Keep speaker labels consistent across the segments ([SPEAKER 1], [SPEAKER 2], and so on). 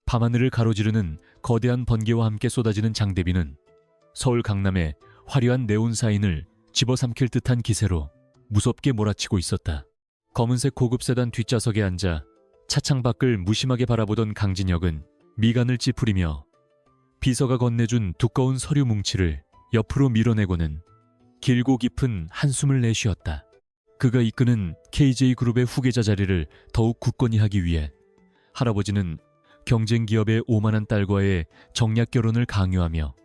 [SPEAKER 1] 밤하늘을 가로지르는 거대한 번개와 함께 쏟아지는 장대비는 서울 강남의 화려한 네온 사인을 집어삼킬 듯한 기세로 무섭게 몰아치고 있었다. 검은색 고급 세단 뒷좌석에 앉아 차창 밖을 무심하게 바라보던 강진혁은 미간을 찌푸리며 비서가 건네준 두꺼운 서류 뭉치를 옆으로 밀어내고는 길고 깊은 한숨을 내쉬었다. 그가 이끄는 KJ그룹의 후계자 자리를 더욱 굳건히 하기 위해 할아버지는 경쟁기업의 오만한 딸과의 정략 결혼을 강요하며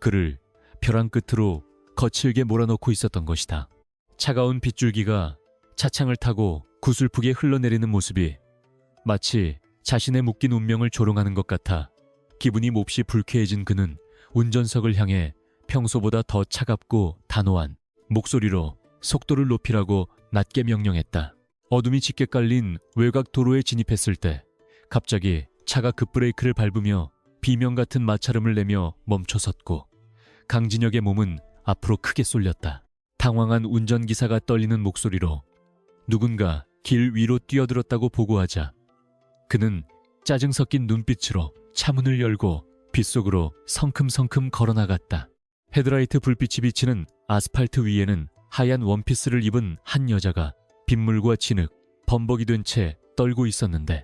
[SPEAKER 1] 그를 벼랑 끝으로 거칠게 몰아넣고 있었던 것이다. 차가운 빗줄기가 차창을 타고 구슬프게 흘러내리는 모습이 마치 자신의 묶인 운명을 조롱하는 것 같아 기분이 몹시 불쾌해진 그는 운전석을 향해 평소보다 더 차갑고 단호한 목소리로 속도를 높이라고 낮게 명령했다. 어둠이 짙게 깔린 외곽 도로에 진입했을 때 갑자기 차가 급브레이크를 밟으며 비명 같은 마찰음을 내며 멈춰섰고 강진혁의 몸은 앞으로 크게 쏠렸다. 당황한 운전기사가 떨리는 목소리로 누군가 길 위로 뛰어들었다고 보고하자 그는 짜증 섞인 눈빛으로 차문을 열고 빗속으로 성큼성큼 걸어나갔다. 헤드라이트 불빛이 비치는 아스팔트 위에는 하얀 원피스를 입은 한 여자가 빗물과 진흙, 범벅이 된 채 떨고 있었는데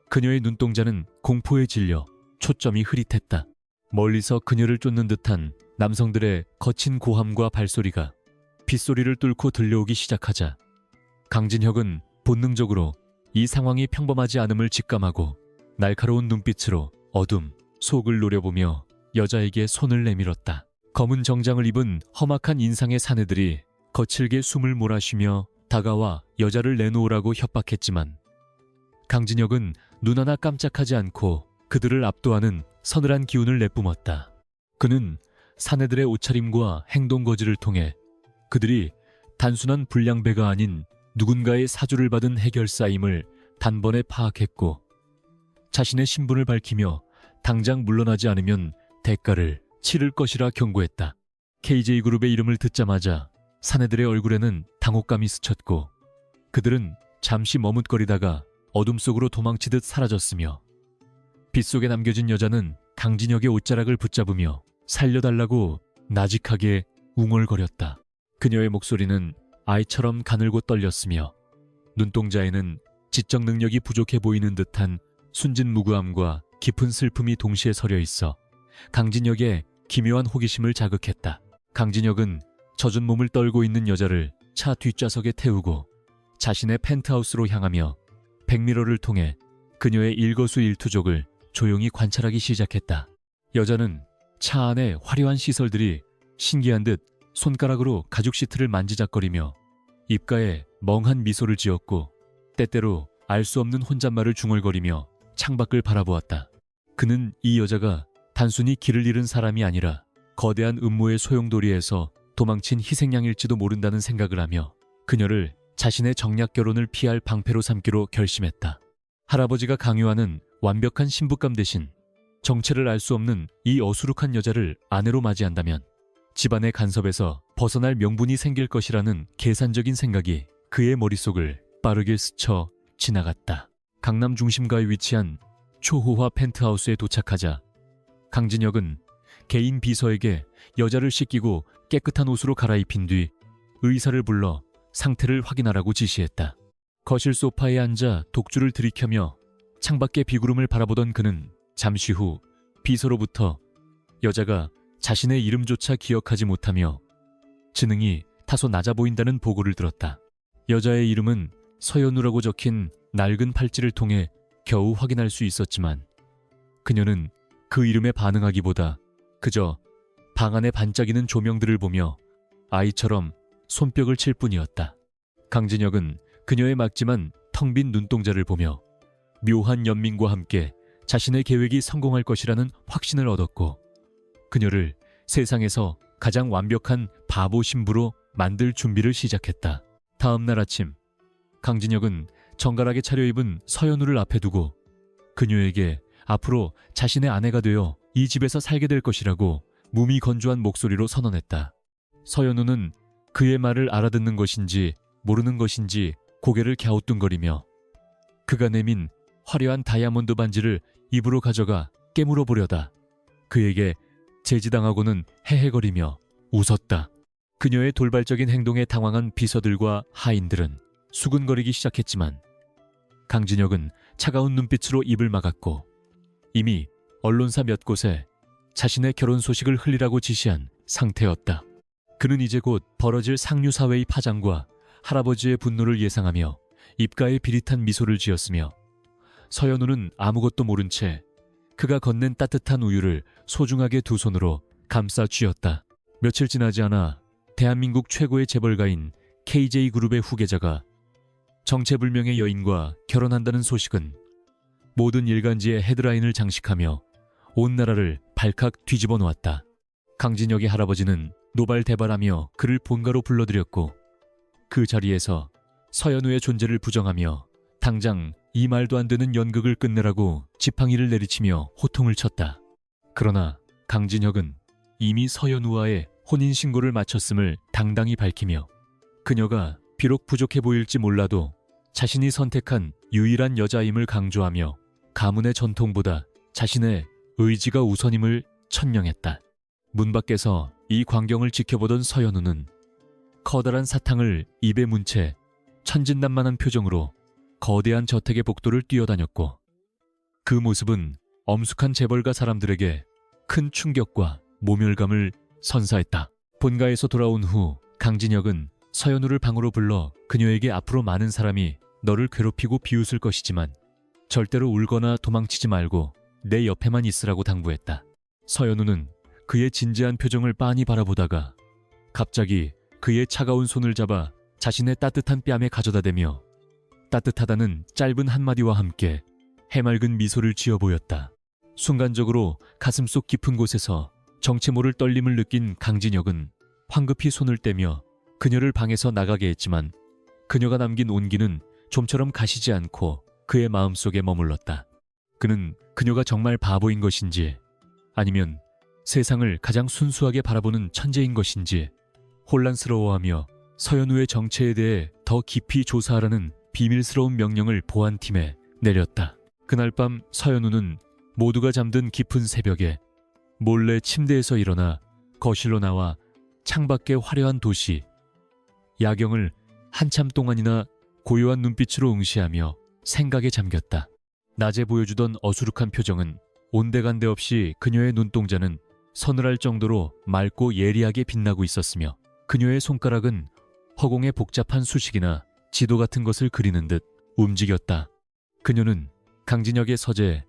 [SPEAKER 1] 그녀의 눈동자는 공포에 질려 초점이 흐릿했다. 멀리서 그녀를 쫓는 듯한 남성들의 거친 고함과 발소리가 빗소리를 뚫고 들려오기 시작하자 강진혁은 본능적으로 이 상황이 평범하지 않음을 직감하고 날카로운 눈빛으로 어둠, 속을 노려보며 여자에게 손을 내밀었다. 검은 정장을 입은 험악한 인상의 사내들이 거칠게 숨을 몰아쉬며 다가와 여자를 내놓으라고 협박했지만 강진혁은 눈 하나 깜짝하지 않고 그들을 압도하는 서늘한 기운을 내뿜었다. 그는 사내들의 옷차림과 행동 거지를 통해 그들이 단순한 불량배가 아닌 누군가의 사주를 받은 해결사임을 단번에 파악했고 자신의 신분을 밝히며 당장 물러나지 않으면 대가를 치를 것이라 경고했다. KJ그룹의 이름을 듣자마자 사내들의 얼굴에는 당혹감이 스쳤고 그들은 잠시 머뭇거리다가 어둠 속으로 도망치듯 사라졌으며 빗속에 남겨진 여자는 강진혁의 옷자락을 붙잡으며 살려달라고 나직하게 웅얼거렸다. 그녀의 목소리는 아이처럼 가늘고 떨렸으며 눈동자에는 지적 능력이 부족해 보이는 듯한 순진무구함과 깊은 슬픔이 동시에 서려 있어 강진혁의 기묘한 호기심을 자극했다. 강진혁은 젖은 몸을 떨고 있는 여자를 차 뒷좌석에 태우고 자신의 펜트하우스로 향하며 백미러를 통해 그녀의 일거수일투족을 조용히 관찰하기 시작했다. 여자는 차 안의 화려한 시설들이 신기한 듯 손가락으로 가죽 시트를 만지작거리며 입가에 멍한 미소를 지었고 때때로 알 수 없는 혼잣말을 중얼거리며 창밖을 바라보았다. 그는 이 여자가 단순히 길을 잃은 사람이 아니라 거대한 음모의 소용돌이에서 도망친 희생양일지도 모른다는 생각을 하며 그녀를 자신의 정략 결혼을 피할 방패로 삼기로 결심했다. 할아버지가 강요하는 완벽한 신부감 대신 정체를 알 수 없는 이 어수룩한 여자를 아내로 맞이한다면 집안의 간섭에서 벗어날 명분이 생길 것이라는 계산적인 생각이 그의 머릿속을 빠르게 스쳐 지나갔다. 강남 중심가에 위치한 초호화 펜트하우스에 도착하자 강진혁은 개인 비서에게 여자를 씻기고 깨끗한 옷으로 갈아입힌 뒤 의사를 불러 상태를 확인하라고 지시했다. 거실 소파에 앉아 독주를 들이켜며 창밖의 비구름을 바라보던 그는 잠시 후 비서로부터 여자가 자신의 이름조차 기억하지 못하며 지능이 다소 낮아 보인다는 보고를 들었다. 여자의 이름은 서연우라고 적힌 낡은 팔찌를 통해 겨우 확인할 수 있었지만 그녀는 그 이름에 반응하기보다 그저 방 안에 반짝이는 조명들을 보며 아이처럼 손뼉을 칠 뿐이었다. 강진혁은 그녀의 막지만 텅 빈 눈동자를 보며 묘한 연민과 함께 자신의 계획이 성공할 것이라는 확신을 얻었고 그녀를 세상에서 가장 완벽한 바보 신부로 만들 준비를 시작했다. 다음 날 아침 강진혁은 정갈하게 차려입은 서연우를 앞에 두고 그녀에게 앞으로 자신의 아내가 되어 이 집에서 살게 될 것이라고 무미건조한 목소리로 선언했다. 서연우는 그의 말을 알아듣는 것인지 모르는 것인지 고개를 갸우뚱거리며 그가 내민 화려한 다이아몬드 반지를 입으로 가져가 깨물어 보려다 그에게 제지당하고는 헤헤거리며 웃었다. 그녀의 돌발적인 행동에 당황한 비서들과 하인들은 수군거리기 시작했지만 강진혁은 차가운 눈빛으로 입을 막았고 이미 언론사 몇 곳에 자신의 결혼 소식을 흘리라고 지시한 상태였다. 그는 이제 곧 벌어질 상류사회의 파장과 할아버지의 분노를 예상하며 입가에 비릿한 미소를 지었으며 서연우는 아무것도 모른 채 그가 건넨 따뜻한 우유를 소중하게 두 손으로 감싸 쥐었다. 며칠 지나지 않아 대한민국 최고의 재벌가인 KJ그룹의 후계자가 정체불명의 여인과 결혼한다는 소식은 모든 일간지의 헤드라인을 장식하며 온 나라를 발칵 뒤집어 놓았다. 강진혁의 할아버지는 노발대발하며 그를 본가로 불러들였고 그 자리에서 서연우의 존재를 부정하며 당장 이 말도 안 되는 연극을 끝내라고 지팡이를 내리치며 호통을 쳤다. 그러나 강진혁은 이미 서연우와의 혼인신고를 마쳤음을 당당히 밝히며 그녀가 비록 부족해 보일지 몰라도 자신이 선택한 유일한 여자임을 강조하며 가문의 전통보다 자신의 의지가 우선임을 천명했다. 문 밖에서 이 광경을 지켜보던 서연우는 커다란 사탕을 입에 문 채 천진난만한 표정으로 거대한 저택의 복도를 뛰어다녔고 그 모습은 엄숙한 재벌가 사람들에게 큰 충격과 모멸감을 선사했다. 본가에서 돌아온 후 강진혁은 서연우를 방으로 불러 그녀에게 앞으로 많은 사람이 너를 괴롭히고 비웃을 것이지만 절대로 울거나 도망치지 말고 내 옆에만 있으라고 당부했다. 서연우는 그의 진지한 표정을 빤히 바라보다가 갑자기 그의 차가운 손을 잡아 자신의 따뜻한 뺨에 가져다 대며 따뜻하다는 짧은 한마디와 함께 해맑은 미소를 지어 보였다. 순간적으로 가슴속 깊은 곳에서 정체 모를 떨림을 느낀 강진혁은 황급히 손을 떼며 그녀를 방에서 나가게 했지만 그녀가 남긴 온기는 좀처럼 가시지 않고 그의 마음속에 머물렀다. 그는 그녀가 정말 바보인 것인지 아니면 세상을 가장 순수하게 바라보는 천재인 것인지 혼란스러워하며 서연우의 정체에 대해 더 깊이 조사하라는 비밀스러운 명령을 보안팀에 내렸다. 그날 밤 서연우는 모두가 잠든 깊은 새벽에 몰래 침대에서 일어나 거실로 나와 창밖의 화려한 도시, 야경을 한참 동안이나 고요한 눈빛으로 응시하며 생각에 잠겼다. 낮에 보여주던 어수룩한 표정은 온데간데 없이 그녀의 눈동자는 서늘할 정도로 맑고 예리하게 빛나고 있었으며 그녀의 손가락은 허공에 복잡한 수식이나 지도 같은 것을 그리는 듯 움직였다. 그녀는 강진혁의 서재,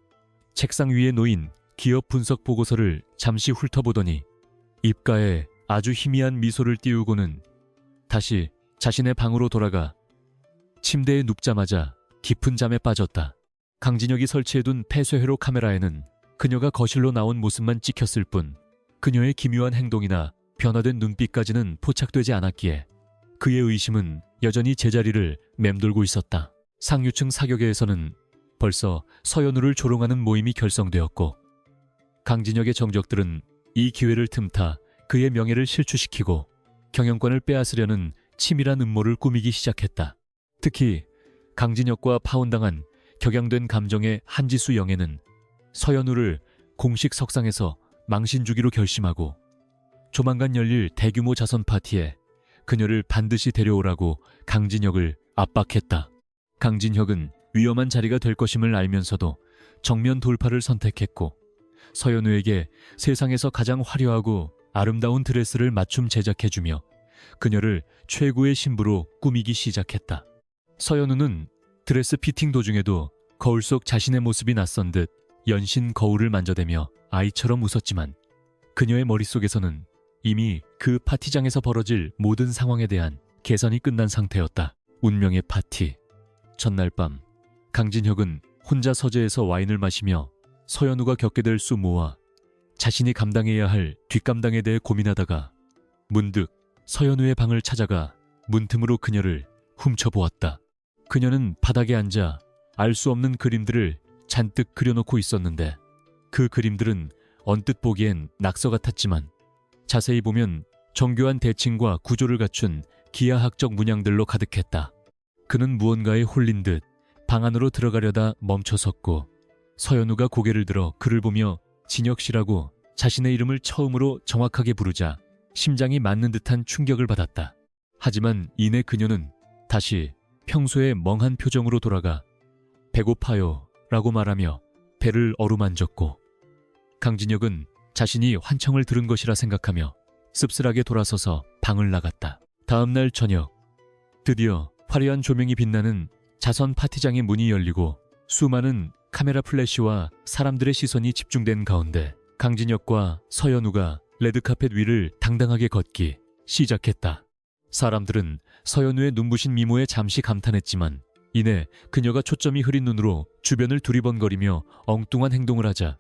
[SPEAKER 1] 책상 위에 놓인 기업 분석 보고서를 잠시 훑어보더니 입가에 아주 희미한 미소를 띄우고는 다시 자신의 방으로 돌아가 침대에 눕자마자 깊은 잠에 빠졌다. 강진혁이 설치해둔 폐쇄회로 카메라에는 그녀가 거실로 나온 모습만 찍혔을 뿐 그녀의 기묘한 행동이나 변화된 눈빛까지는 포착되지 않았기에 그의 의심은 여전히 제자리를 맴돌고 있었다. 상류층 사격회에서는 벌써 서연우를 조롱하는 모임이 결성되었고 강진혁의 정적들은 이 기회를 틈타 그의 명예를 실추시키고 경영권을 빼앗으려는 치밀한 음모를 꾸미기 시작했다. 특히 강진혁과 파혼당한 격양된 감정의 한지수 영애는 서연우를 공식 석상에서 망신 주기로 결심하고 조만간 열릴 대규모 자선 파티에 그녀를 반드시 데려오라고 강진혁을 압박했다. 강진혁은 위험한 자리가 될 것임을 알면서도 정면 돌파를 선택했고 서연우에게 세상에서 가장 화려하고 아름다운 드레스를 맞춤 제작해주며 그녀를 최고의 신부로 꾸미기 시작했다. 서연우는 드레스 피팅 도중에도 거울 속 자신의 모습이 낯선 듯 연신 거울을 만져대며 아이처럼 웃었지만 그녀의 머릿속에서는 이미 그 파티장에서 벌어질 모든 상황에 대한 계산이 끝난 상태였다. 운명의 파티. 전날 밤 강진혁은 혼자 서재에서 와인을 마시며 서연우가 겪게 될 수모와 자신이 감당해야 할 뒷감당에 대해 고민하다가 문득 서연우의 방을 찾아가 문틈으로 그녀를 훔쳐보았다. 그녀는 바닥에 앉아 알 수 없는 그림들을 잔뜩 그려놓고 있었는데 그 그림들은 언뜻 보기엔 낙서 같았지만 자세히 보면 정교한 대칭과 구조를 갖춘 기하학적 문양들로 가득했다. 그는 무언가에 홀린 듯 방 안으로 들어가려다 멈춰섰고 서연우가 고개를 들어 그를 보며 진혁 씨라고 자신의 이름을 처음으로 정확하게 부르자 심장이 맞는 듯한 충격을 받았다. 하지만 이내 그녀는 다시 평소의 멍한 표정으로 돌아가 배고파요 라고 말하며 배를 어루만졌고, 강진혁은 자신이 환청을 들은 것이라 생각하며 씁쓸하게 돌아서서 방을 나갔다. 다음 날 저녁, 드디어 화려한 조명이 빛나는 자선 파티장의 문이 열리고 수많은 카메라 플래시와 사람들의 시선이 집중된 가운데 강진혁과 서연우가 레드카펫 위를 당당하게 걷기 시작했다. 사람들은 서연우의 눈부신 미모에 잠시 감탄했지만 이내 그녀가 초점이 흐린 눈으로 주변을 두리번거리며 엉뚱한 행동을 하자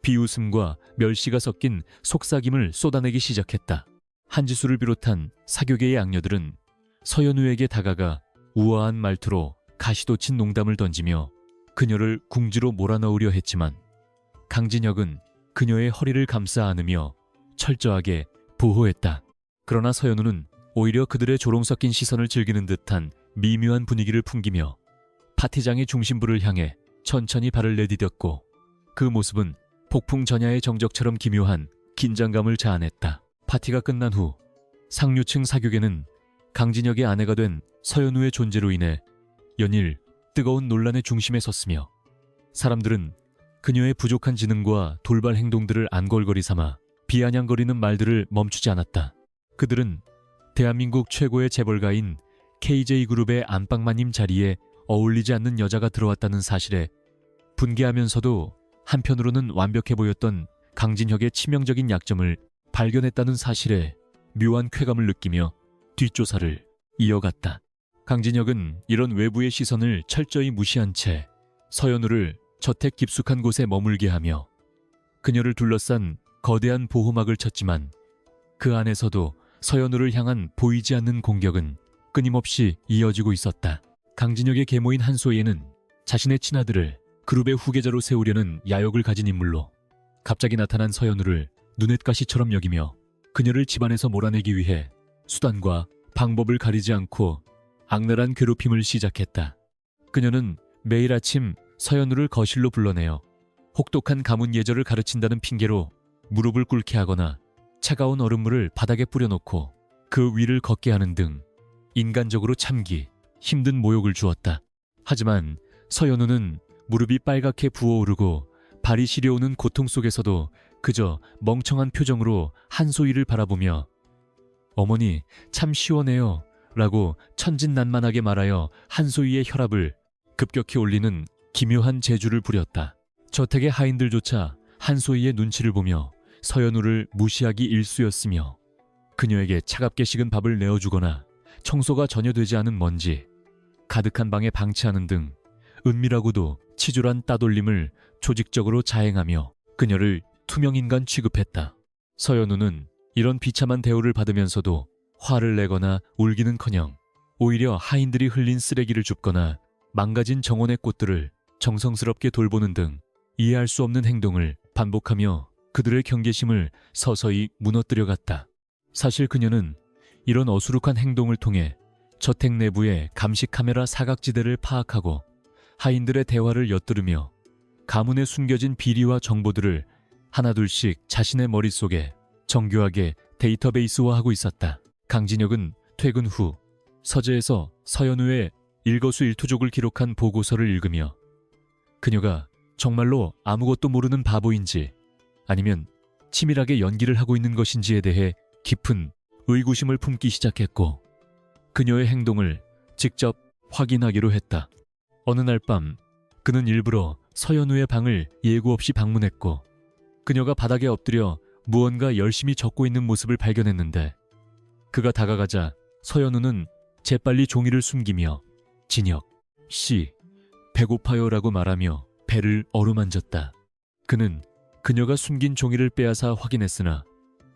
[SPEAKER 1] 비웃음과 멸시가 섞인 속삭임을 쏟아내기 시작했다. 한지수를 비롯한 사교계의 악녀들은 서연우에게 다가가 우아한 말투로 가시돋친 농담을 던지며 그녀를 궁지로 몰아넣으려 했지만 강진혁은 그녀의 허리를 감싸 안으며 철저하게 보호했다. 그러나 서연우는 오히려 그들의 조롱 섞인 시선을 즐기는 듯한 미묘한 분위기를 풍기며 파티장의 중심부를 향해 천천히 발을 내디뎠고, 그 모습은 폭풍 전야의 정적처럼 기묘한 긴장감을 자아냈다. 파티가 끝난 후 상류층 사교계는 강진혁의 아내가 된 서연우의 존재로 인해 연일 뜨거운 논란의 중심에 섰으며 사람들은 그녀의 부족한 지능과 돌발 행동들을 안골거리 삼아 비아냥거리는 말들을 멈추지 않았다. 그들은 대한민국 최고의 재벌가인 KJ그룹의 안방마님 자리에 어울리지 않는 여자가 들어왔다는 사실에 분개하면서도 한편으로는 완벽해 보였던 강진혁의 치명적인 약점을 발견했다는 사실에 묘한 쾌감을 느끼며 뒷조사를 이어갔다. 강진혁은 이런 외부의 시선을 철저히 무시한 채 서연우를 저택 깊숙한 곳에 머물게 하며 그녀를 둘러싼 거대한 보호막을 쳤지만 그 안에서도 서연우를 향한 보이지 않는 공격은 끊임없이 이어지고 있었다. 강진혁의 계모인 한소희에는 자신의 친아들을 그룹의 후계자로 세우려는 야욕을 가진 인물로 갑자기 나타난 서연우를 눈엣가시처럼 여기며 그녀를 집안에서 몰아내기 위해 수단과 방법을 가리지 않고 악랄한 괴롭힘을 시작했다. 그녀는 매일 아침 서연우를 거실로 불러내어 혹독한 가문 예절을 가르친다는 핑계로 무릎을 꿇게 하거나 차가운 얼음물을 바닥에 뿌려놓고 그 위를 걷게 하는 등 인간적으로 참기 힘든 모욕을 주었다. 하지만 서연우는 무릎이 빨갛게 부어오르고 발이 시려오는 고통 속에서도 그저 멍청한 표정으로 한소희를 바라보며 어머니 참 시원해요 라고 천진난만하게 말하여 한소희의 혈압을 급격히 올리는 기묘한 재주를 부렸다. 저택의 하인들조차 한소희의 눈치를 보며 서연우를 무시하기 일쑤였으며 그녀에게 차갑게 식은 밥을 내어주거나 청소가 전혀 되지 않은 먼지 가득한 방에 방치하는 등 은밀하고도 치졸한 따돌림을 조직적으로 자행하며 그녀를 투명인간 취급했다. 서연우는 이런 비참한 대우를 받으면서도 화를 내거나 울기는커녕 오히려 하인들이 흘린 쓰레기를 줍거나 망가진 정원의 꽃들을 정성스럽게 돌보는 등 이해할 수 없는 행동을 반복하며 그들의 경계심을 서서히 무너뜨려갔다. 사실 그녀는 이런 어수룩한 행동을 통해 저택 내부의 감시 카메라 사각지대를 파악하고 하인들의 대화를 엿들으며 가문에 숨겨진 비리와 정보들을 하나둘씩 자신의 머릿속에 정교하게 데이터베이스화하고 있었다. 강진혁은 퇴근 후 서재에서 서연우의 일거수일투족을 기록한 보고서를 읽으며 그녀가 정말로 아무것도 모르는 바보인지 아니면 치밀하게 연기를 하고 있는 것인지에 대해 깊은 의구심을 품기 시작했고 그녀의 행동을 직접 확인하기로 했다. 어느 날 밤 그는 일부러 서연우의 방을 예고 없이 방문했고 그녀가 바닥에 엎드려 무언가 열심히 적고 있는 모습을 발견했는데 그가 다가가자 서연우는 재빨리 종이를 숨기며 진혁 씨 배고파요 라고 말하며 배를 어루만졌다. 그는 그녀가 숨긴 종이를 빼앗아 확인했으나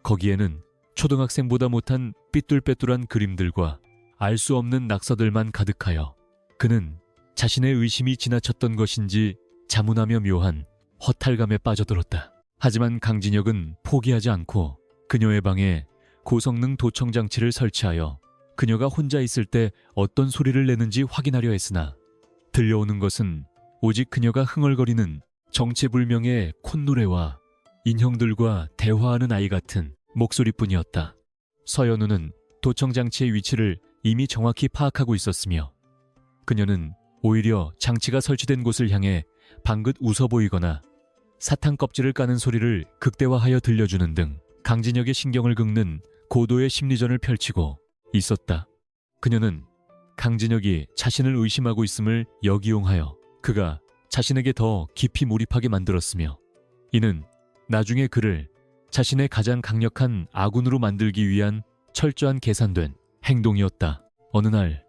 [SPEAKER 1] 거기에는 초등학생보다 못한 삐뚤빼뚤한 그림들과 알 수 없는 낙서들만 가득하여 그는 자신의 의심이 지나쳤던 것인지 자문하며 묘한 허탈감에 빠져들었다. 하지만 강진혁은 포기하지 않고 그녀의 방에 고성능 도청 장치를 설치하여 그녀가 혼자 있을 때 어떤 소리를 내는지 확인하려 했으나 들려오는 것은 오직 그녀가 흥얼거리는 정체불명의 콧노래와 인형들과 대화하는 아이 같은 목소리뿐이었다. 서연우는 도청장치의 위치를 이미 정확히 파악하고 있었으며 그녀는 오히려 장치가 설치된 곳을 향해 방긋 웃어 보이거나 사탕 껍질을 까는 소리를 극대화하여 들려주는 등 강진혁의 신경을 긁는 고도의 심리전을 펼치고 있었다. 그녀는 강진혁이 자신을 의심하고 있음을 역이용하여 그가 자신에게 더 깊이 몰입하게 만들었으며 이는 나중에 그를 자신의 가장 강력한 아군으로 만들기 위한 철저한 계산된 행동이었다. 어느 날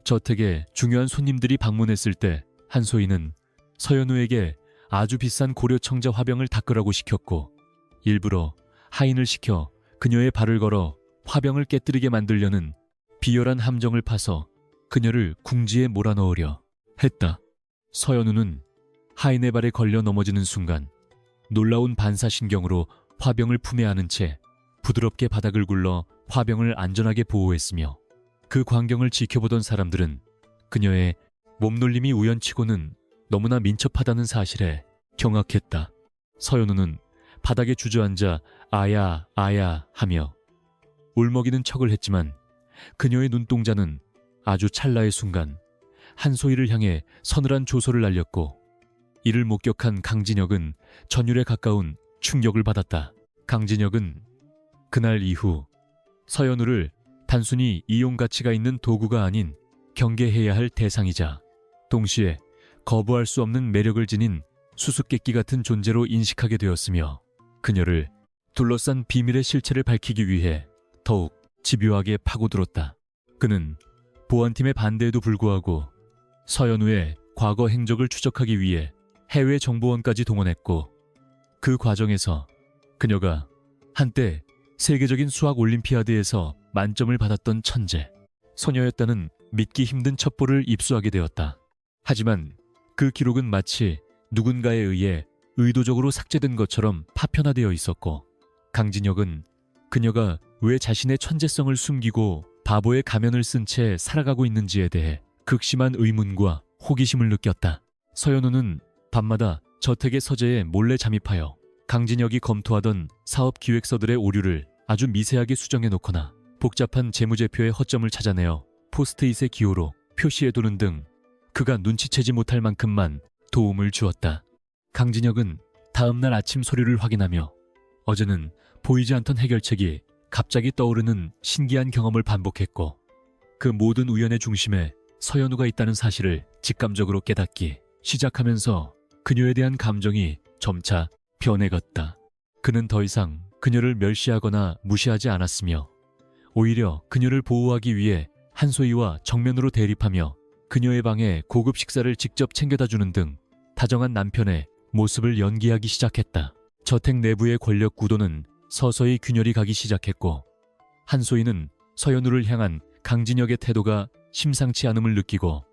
[SPEAKER 1] 저택에 중요한 손님들이 방문했을 때 한소희는 서연우에게 아주 비싼 고려청자 화병을 닦으라고 시켰고 일부러 하인을 시켜 그녀의 발을 걸어 화병을 깨뜨리게 만들려는 비열한 함정을 파서 그녀를 궁지에 몰아넣으려 했다. 서연우는 하인의 발에 걸려 넘어지는 순간 놀라운 반사신경으로 화병을 품에 안은 채 부드럽게 바닥을 굴러 화병을 안전하게 보호했으며 그 광경을 지켜보던 사람들은 그녀의 몸놀림이 우연치고는 너무나 민첩하다는 사실에 경악했다. 서연우는 바닥에 주저앉아 아야 아야 하며 울먹이는 척을 했지만 그녀의 눈동자는 아주 찰나의 순간 한소희를 향해 서늘한 조소를 날렸고 이를 목격한 강진혁은 전율에 가까운 충격을 받았다. 강진혁은 그날 이후 서연우를 단순히 이용 가치가 있는 도구가 아닌 경계해야 할 대상이자 동시에 거부할 수 없는 매력을 지닌 수수께끼 같은 존재로 인식하게 되었으며 그녀를 둘러싼 비밀의 실체를 밝히기 위해 더욱 집요하게 파고들었다. 그는 보안팀의 반대에도 불구하고 서연우의 과거 행적을 추적하기 위해 해외 정보원까지 동원했고 그 과정에서 그녀가 한때 세계적인 수학 올림피아드에서 만점을 받았던 천재, 소녀였다는 믿기 힘든 첩보를 입수하게 되었다. 하지만 그 기록은 마치 누군가에 의해 의도적으로 삭제된 것처럼 파편화되어 있었고 강진혁은 그녀가 왜 자신의 천재성을 숨기고 바보의 가면을 쓴 채 살아가고 있는지에 대해 극심한 의문과 호기심을 느꼈다. 서연우는 밤마다 저택의 서재에 몰래 잠입하여 강진혁이 검토하던 사업 기획서들의 오류를 아주 미세하게 수정해 놓거나 복잡한 재무제표의 허점을 찾아내어 포스트잇의 기호로 표시해두는 등 그가 눈치채지 못할 만큼만 도움을 주었다. 강진혁은 다음날 아침 서류를 확인하며 어제는 보이지 않던 해결책이 갑자기 떠오르는 신기한 경험을 반복했고 그 모든 우연의 중심에 서연우가 있다는 사실을 직감적으로 깨닫기 시작하면서 그녀에 대한 감정이 점차 변해갔다. 그는 더 이상 그녀를 멸시하거나 무시하지 않았으며 오히려 그녀를 보호하기 위해 한소희와 정면으로 대립하며 그녀의 방에 고급 식사를 직접 챙겨다 주는 등 다정한 남편의 모습을 연기하기 시작했다. 저택 내부의 권력 구도는 서서히 균열이 가기 시작했고 한소희는 서연우를 향한 강진혁의 태도가 심상치 않음을 느끼고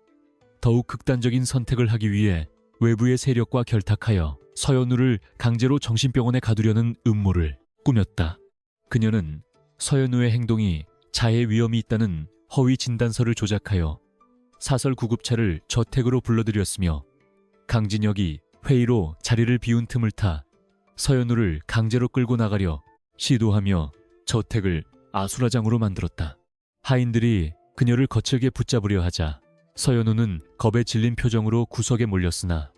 [SPEAKER 1] 더욱 극단적인 선택을 하기 위해 외부의 세력과 결탁하여 서연우를 강제로 정신병원에 가두려는 음모를 꾸몄다. 그녀는 서연우의 행동이 자해 위험이 있다는 허위 진단서를 조작하여 사설 구급차를 저택으로 불러들였으며 강진혁이 회의로 자리를 비운 틈을 타 서연우를 강제로 끌고 나가려 시도하며 저택을 아수라장으로 만들었다. 하인들이 그녀를 거칠게 붙잡으려 하자 서연우는 겁에 질린 표정으로 구석에 몰렸으나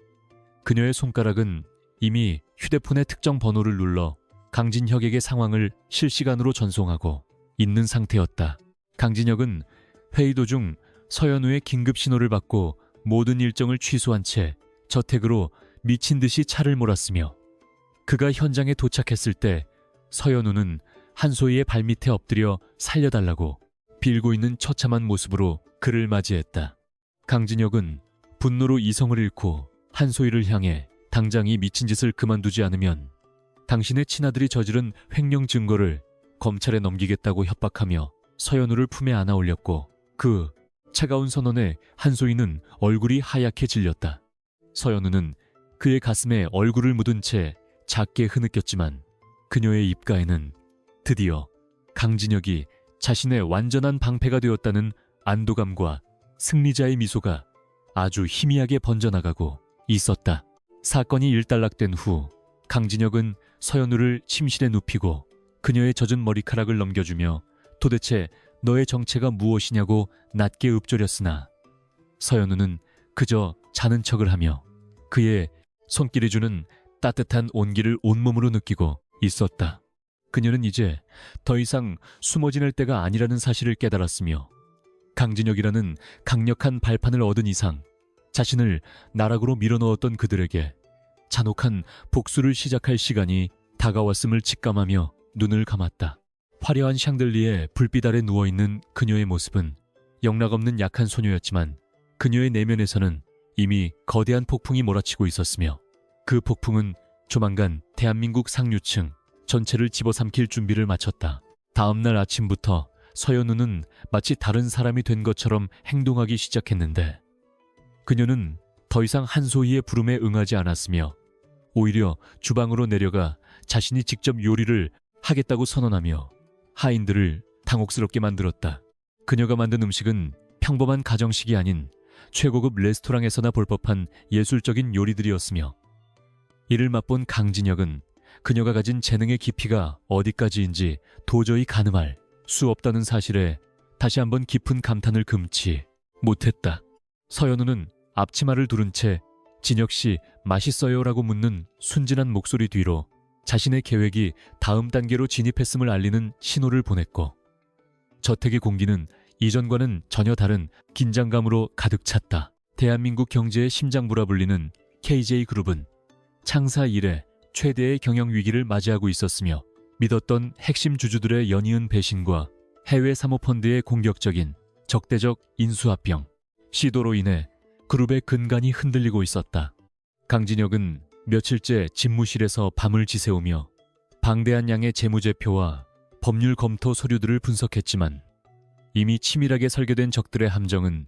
[SPEAKER 1] 그녀의 손가락은 이미 휴대폰의 특정 번호를 눌러 강진혁에게 상황을 실시간으로 전송하고 있는 상태였다. 강진혁은 회의 도중 서연우의 긴급 신호를 받고 모든 일정을 취소한 채 저택으로 미친 듯이 차를 몰았으며 그가 현장에 도착했을 때 서연우는 한소희의 발밑에 엎드려 살려달라고 빌고 있는 처참한 모습으로 그를 맞이했다. 강진혁은 분노로 이성을 잃고 한소희를 향해 당장 이 미친 짓을 그만두지 않으면 당신의 친아들이 저지른 횡령 증거를 검찰에 넘기겠다고 협박하며 서연우를 품에 안아 올렸고 그 차가운 선언에 한소희는 얼굴이 하얗게 질렸다. 서연우는 그의 가슴에 얼굴을 묻은 채 작게 흐느꼈지만 그녀의 입가에는 드디어 강진혁이 자신의 완전한 방패가 되었다는 안도감과 승리자의 미소가 아주 희미하게 번져나가고 있었다. 사건이 일단락된 후 강진혁은 서연우를 침실에 눕히고 그녀의 젖은 머리카락을 넘겨주며 도대체 너의 정체가 무엇이냐고 낮게 읊조렸으나 서연우는 그저 자는 척을 하며 그의 손길이 주는 따뜻한 온기를 온몸으로 느끼고 있었다. 그녀는 이제 더 이상 숨어 지낼 때가 아니라는 사실을 깨달았으며 강진혁이라는 강력한 발판을 얻은 이상 자신을 나락으로 밀어넣었던 그들에게 잔혹한 복수를 시작할 시간이 다가왔음을 직감하며 눈을 감았다. 화려한 샹들리에 불빛 아래 누워있는 그녀의 모습은 영락없는 약한 소녀였지만 그녀의 내면에서는 이미 거대한 폭풍이 몰아치고 있었으며 그 폭풍은 조만간 대한민국 상류층 전체를 집어삼킬 준비를 마쳤다. 다음날 아침부터 서연우는 마치 다른 사람이 된 것처럼 행동하기 시작했는데 그녀는 더 이상 한소희의 부름에 응하지 않았으며 오히려 주방으로 내려가 자신이 직접 요리를 하겠다고 선언하며 하인들을 당혹스럽게 만들었다. 그녀가 만든 음식은 평범한 가정식이 아닌 최고급 레스토랑에서나 볼 법한 예술적인 요리들이었으며 이를 맛본 강진혁은 그녀가 가진 재능의 깊이가 어디까지인지 도저히 가늠할 수 없다는 사실에 다시 한번 깊은 감탄을 금치 못했다. 서연우는 앞치마를 두른 채 진혁 씨 맛있어요? 라고 묻는 순진한 목소리 뒤로 자신의 계획이 다음 단계로 진입했음을 알리는 신호를 보냈고 저택의 공기는 이전과는 전혀 다른 긴장감으로 가득 찼다. 대한민국 경제의 심장부라 불리는 KJ그룹은 창사 이래 최대의 경영 위기를 맞이하고 있었으며 믿었던 핵심 주주들의 연이은 배신과 해외 사모펀드의 공격적인 적대적 인수합병 시도로 인해 그룹의 근간이 흔들리고 있었다. 강진혁은 며칠째 집무실에서 밤을 지새우며 방대한 양의 재무제표와 법률 검토 서류들을 분석했지만 이미 치밀하게 설계된 적들의 함정은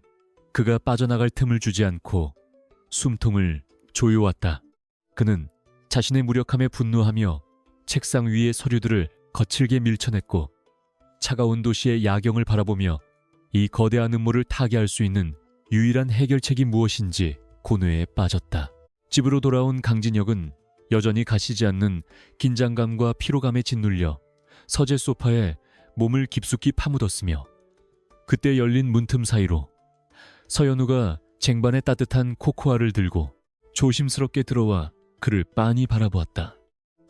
[SPEAKER 1] 그가 빠져나갈 틈을 주지 않고 숨통을 조여왔다. 그는 자신의 무력함에 분노하며 책상 위의 서류들을 거칠게 밀쳐냈고 차가운 도시의 야경을 바라보며 이 거대한 음모를 타개할 수 있는 유일한 해결책이 무엇인지 고뇌에 빠졌다. 집으로 돌아온 강진혁은 여전히 가시지 않는 긴장감과 피로감에 짓눌려 서재 소파에 몸을 깊숙이 파묻었으며 그때 열린 문틈 사이로 서연우가 쟁반에 따뜻한 코코아를 들고 조심스럽게 들어와 그를 빤히 바라보았다.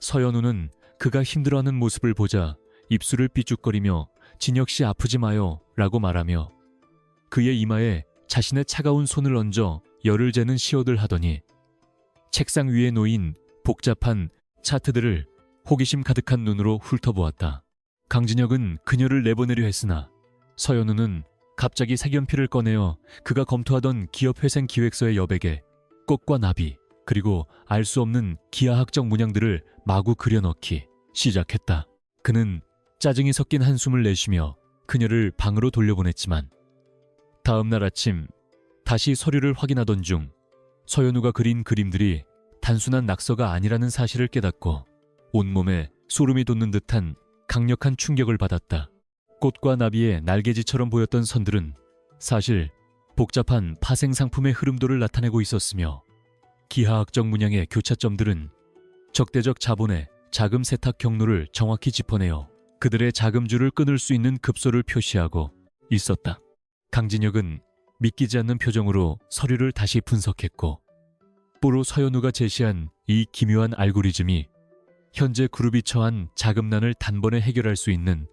[SPEAKER 1] 서연우는 그가 힘들어하는 모습을 보자 입술을 삐죽거리며 진혁씨 아프지 마요 라고 말하며 그의 이마에 자신의 차가운 손을 얹어 열을 재는 시호들 하더니 책상 위에 놓인 복잡한 차트들을 호기심 가득한 눈으로 훑어보았다. 강진혁은 그녀를 내보내려 했으나 서연우는 갑자기 색연필을 꺼내어 그가 검토하던 기업회생 기획서의 여백에 꽃과 나비 그리고 알 수 없는 기하학적 문양들을 마구 그려넣기 시작했다. 그는 짜증이 섞인 한숨을 내쉬며 그녀를 방으로 돌려보냈지만 다음 날 아침 다시 서류를 확인하던 중 서연우가 그린 그림들이 단순한 낙서가 아니라는 사실을 깨닫고 온몸에 소름이 돋는 듯한 강력한 충격을 받았다. 꽃과 나비의 날개짓처럼 보였던 선들은 사실 복잡한 파생 상품의 흐름도를 나타내고 있었으며 기하학적 문양의 교차점들은 적대적 자본의 자금 세탁 경로를 정확히 짚어내어 그들의 자금줄을 끊을 수 있는 급소를 표시하고 있었다. 강진혁은 믿기지 않는 표정으로 서류를 다시 분석했고 뽀로 서연우가 제시한 이 기묘한 알고리즘이 현재 그룹이 처한 자금난을 단번에 해결할 수 있는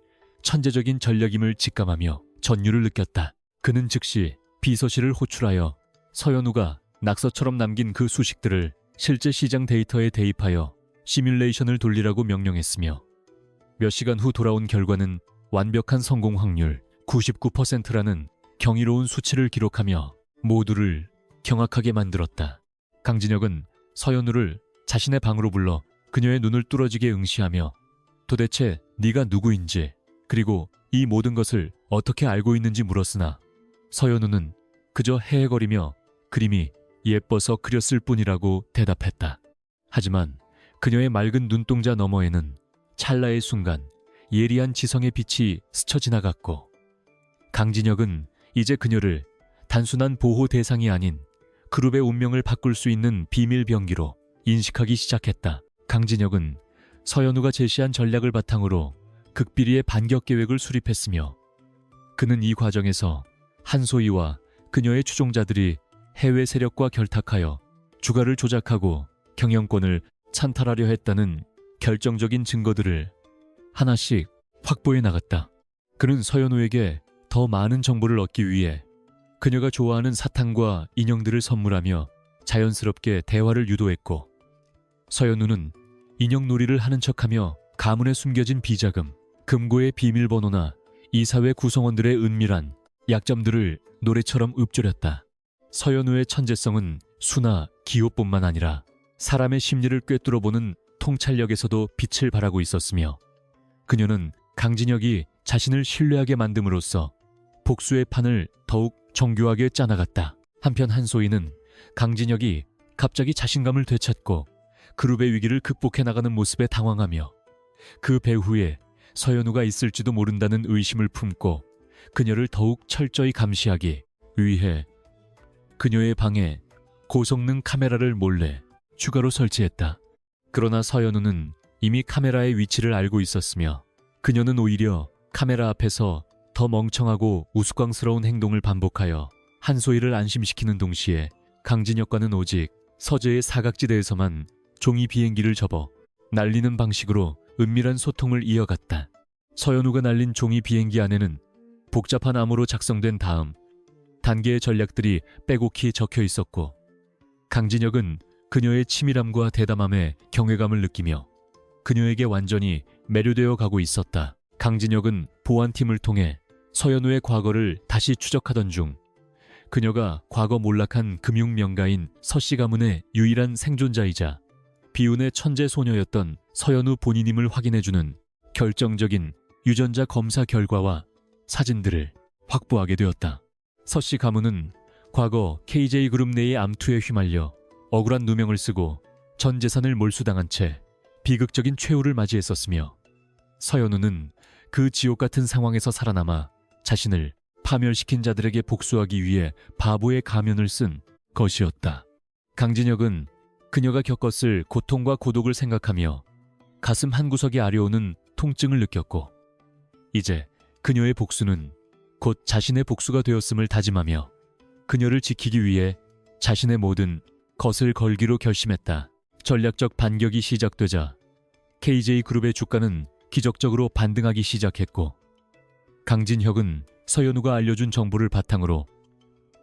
[SPEAKER 1] 천재적인 전략임을 직감하며 전율을 느꼈다. 그는 즉시 비서실을 호출하여 서연우가 낙서처럼 남긴 그 수식들을 실제 시장 데이터에 대입하여 시뮬레이션을 돌리라고 명령했으며 몇 시간 후 돌아온 결과는 완벽한 성공 확률 99%라는 경이로운 수치를 기록하며 모두를 경악하게 만들었다. 강진혁은 서연우를 자신의 방으로 불러 그녀의 눈을 뚫어지게 응시하며 도대체 네가 누구인지 그리고 이 모든 것을 어떻게 알고 있는지 물었으나 서연우는 그저 헤헤거리며 그림이 예뻐서 그렸을 뿐이라고 대답했다. 하지만 그녀의 맑은 눈동자 너머에는 찰나의 순간 예리한 지성의 빛이 스쳐 지나갔고 강진혁은 이제 그녀를 단순한 보호 대상이 아닌 그룹의 운명을 바꿀 수 있는 비밀 병기로 인식하기 시작했다. 강진혁은 서연우가 제시한 전략을 바탕으로 극비리의 반격 계획을 수립했으며 그는 이 과정에서 한소희와 그녀의 추종자들이 해외 세력과 결탁하여 주가를 조작하고 경영권을 찬탈하려 했다는 결정적인 증거들을 하나씩 확보해 나갔다. 그는 서연우에게 더 많은 정보를 얻기 위해 그녀가 좋아하는 사탕과 인형들을 선물하며 자연스럽게 대화를 유도했고, 서연우는 인형놀이를 하는 척하며 가문에 숨겨진 비자금, 금고의 비밀번호나 이사회 구성원들의 은밀한 약점들을 노래처럼 읊조렸다. 서연우의 천재성은 수나 기호뿐만 아니라 사람의 심리를 꿰뚫어보는 통찰력에서도 빛을 발하고 있었으며, 그녀는 강진혁이 자신을 신뢰하게 만듦으로써 복수의 판을 더욱 정교하게 짜나갔다. 한편 한소희는 강진혁이 갑자기 자신감을 되찾고 그룹의 위기를 극복해 나가는 모습에 당황하며 그 배후에 서연우가 있을지도 모른다는 의심을 품고 그녀를 더욱 철저히 감시하기 위해 그녀의 방에 고성능 카메라를 몰래 추가로 설치했다. 그러나 서연우는 이미 카메라의 위치를 알고 있었으며 그녀는 오히려 카메라 앞에서 더 멍청하고 우스꽝스러운 행동을 반복하여 한소희를 안심시키는 동시에 강진혁과는 오직 서재의 사각지대에서만 종이 비행기를 접어 날리는 방식으로 은밀한 소통을 이어갔다. 서연우가 날린 종이 비행기 안에는 복잡한 암호로 작성된 다음 단계의 전략들이 빼곡히 적혀 있었고, 강진혁은 그녀의 치밀함과 대담함에 경외감을 느끼며 그녀에게 완전히 매료되어 가고 있었다. 강진혁은 보안팀을 통해 서연우의 과거를 다시 추적하던 중 그녀가 과거 몰락한 금융명가인 서씨 가문의 유일한 생존자이자 비운의 천재 소녀였던 서연우 본인임을 확인해주는 결정적인 유전자 검사 결과와 사진들을 확보하게 되었다. 서씨 가문은 과거 KJ그룹 내의 암투에 휘말려 억울한 누명을 쓰고 전 재산을 몰수당한 채 비극적인 최후를 맞이했었으며, 서연우는 그 지옥 같은 상황에서 살아남아 자신을 파멸시킨 자들에게 복수하기 위해 바보의 가면을 쓴 것이었다. 강진혁은 그녀가 겪었을 고통과 고독을 생각하며 가슴 한구석이 아려오는 통증을 느꼈고, 이제 그녀의 복수는 곧 자신의 복수가 되었음을 다짐하며 그녀를 지키기 위해 자신의 모든 것을 걸기로 결심했다. 전략적 반격이 시작되자 KJ그룹의 주가는 기적적으로 반등하기 시작했고, 강진혁은 서연우가 알려준 정보를 바탕으로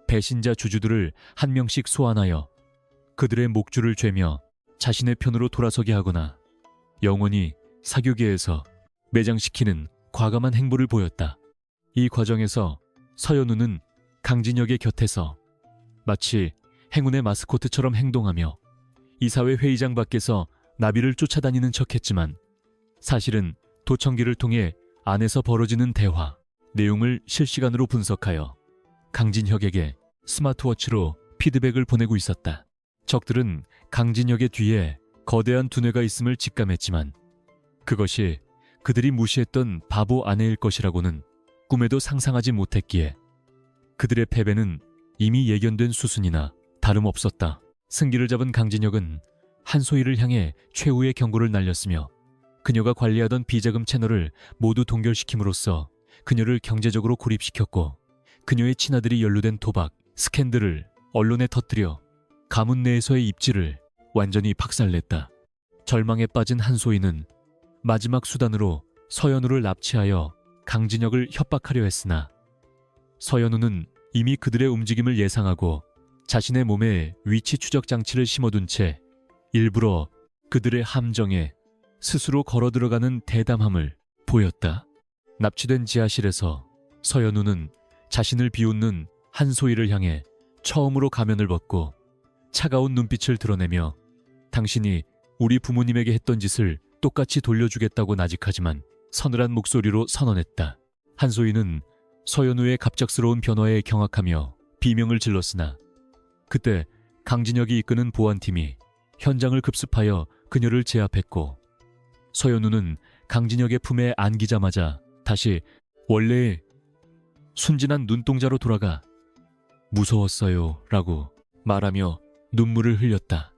[SPEAKER 1] 배신자 주주들을 한 명씩 소환하여 그들의 목줄을 죄며 자신의 편으로 돌아서게 하거나 영원히 사교계에서 매장시키는 과감한 행보를 보였다. 이 과정에서 서연우는 강진혁의 곁에서 마치 행운의 마스코트처럼 행동하며 이사회 회의장 밖에서 나비를 쫓아다니는 척했지만, 사실은 도청기를 통해 안에서 벌어지는 대화 내용을 실시간으로 분석하여 강진혁에게 스마트워치로 피드백을 보내고 있었다. 적들은 강진혁의 뒤에 거대한 두뇌가 있음을 직감했지만 그것이 그들이 무시했던 바보 아내일 것이라고는 꿈에도 상상하지 못했기에 그들의 패배는 이미 예견된 수순이나 다름없었다. 승기를 잡은 강진혁은 한소희를 향해 최후의 경고를 날렸으며 그녀가 관리하던 비자금 채널을 모두 동결시킴으로써 그녀를 경제적으로 고립시켰고, 그녀의 친아들이 연루된 도박, 스캔들을 언론에 터뜨려 가문 내에서의 입지를 완전히 박살냈다. 절망에 빠진 한소희는 마지막 수단으로 서연우를 납치하여 강진혁을 협박하려 했으나 서연우는 이미 그들의 움직임을 예상하고 자신의 몸에 위치 추적 장치를 심어둔 채 일부러 그들의 함정에 스스로 걸어 들어가는 대담함을 보였다. 납치된 지하실에서 서연우는 자신을 비웃는 한소희를 향해 처음으로 가면을 벗고 차가운 눈빛을 드러내며 당신이 우리 부모님에게 했던 짓을 똑같이 돌려주겠다고 나직하지만 서늘한 목소리로 선언했다. 한소희는 서연우의 갑작스러운 변화에 경악하며 비명을 질렀으나 그때 강진혁이 이끄는 보안팀이 현장을 급습하여 그녀를 제압했고, 서연우는 강진혁의 품에 안기자마자 다시 원래의 순진한 눈동자로 돌아가 무서웠어요 라고 말하며 눈물을 흘렸다.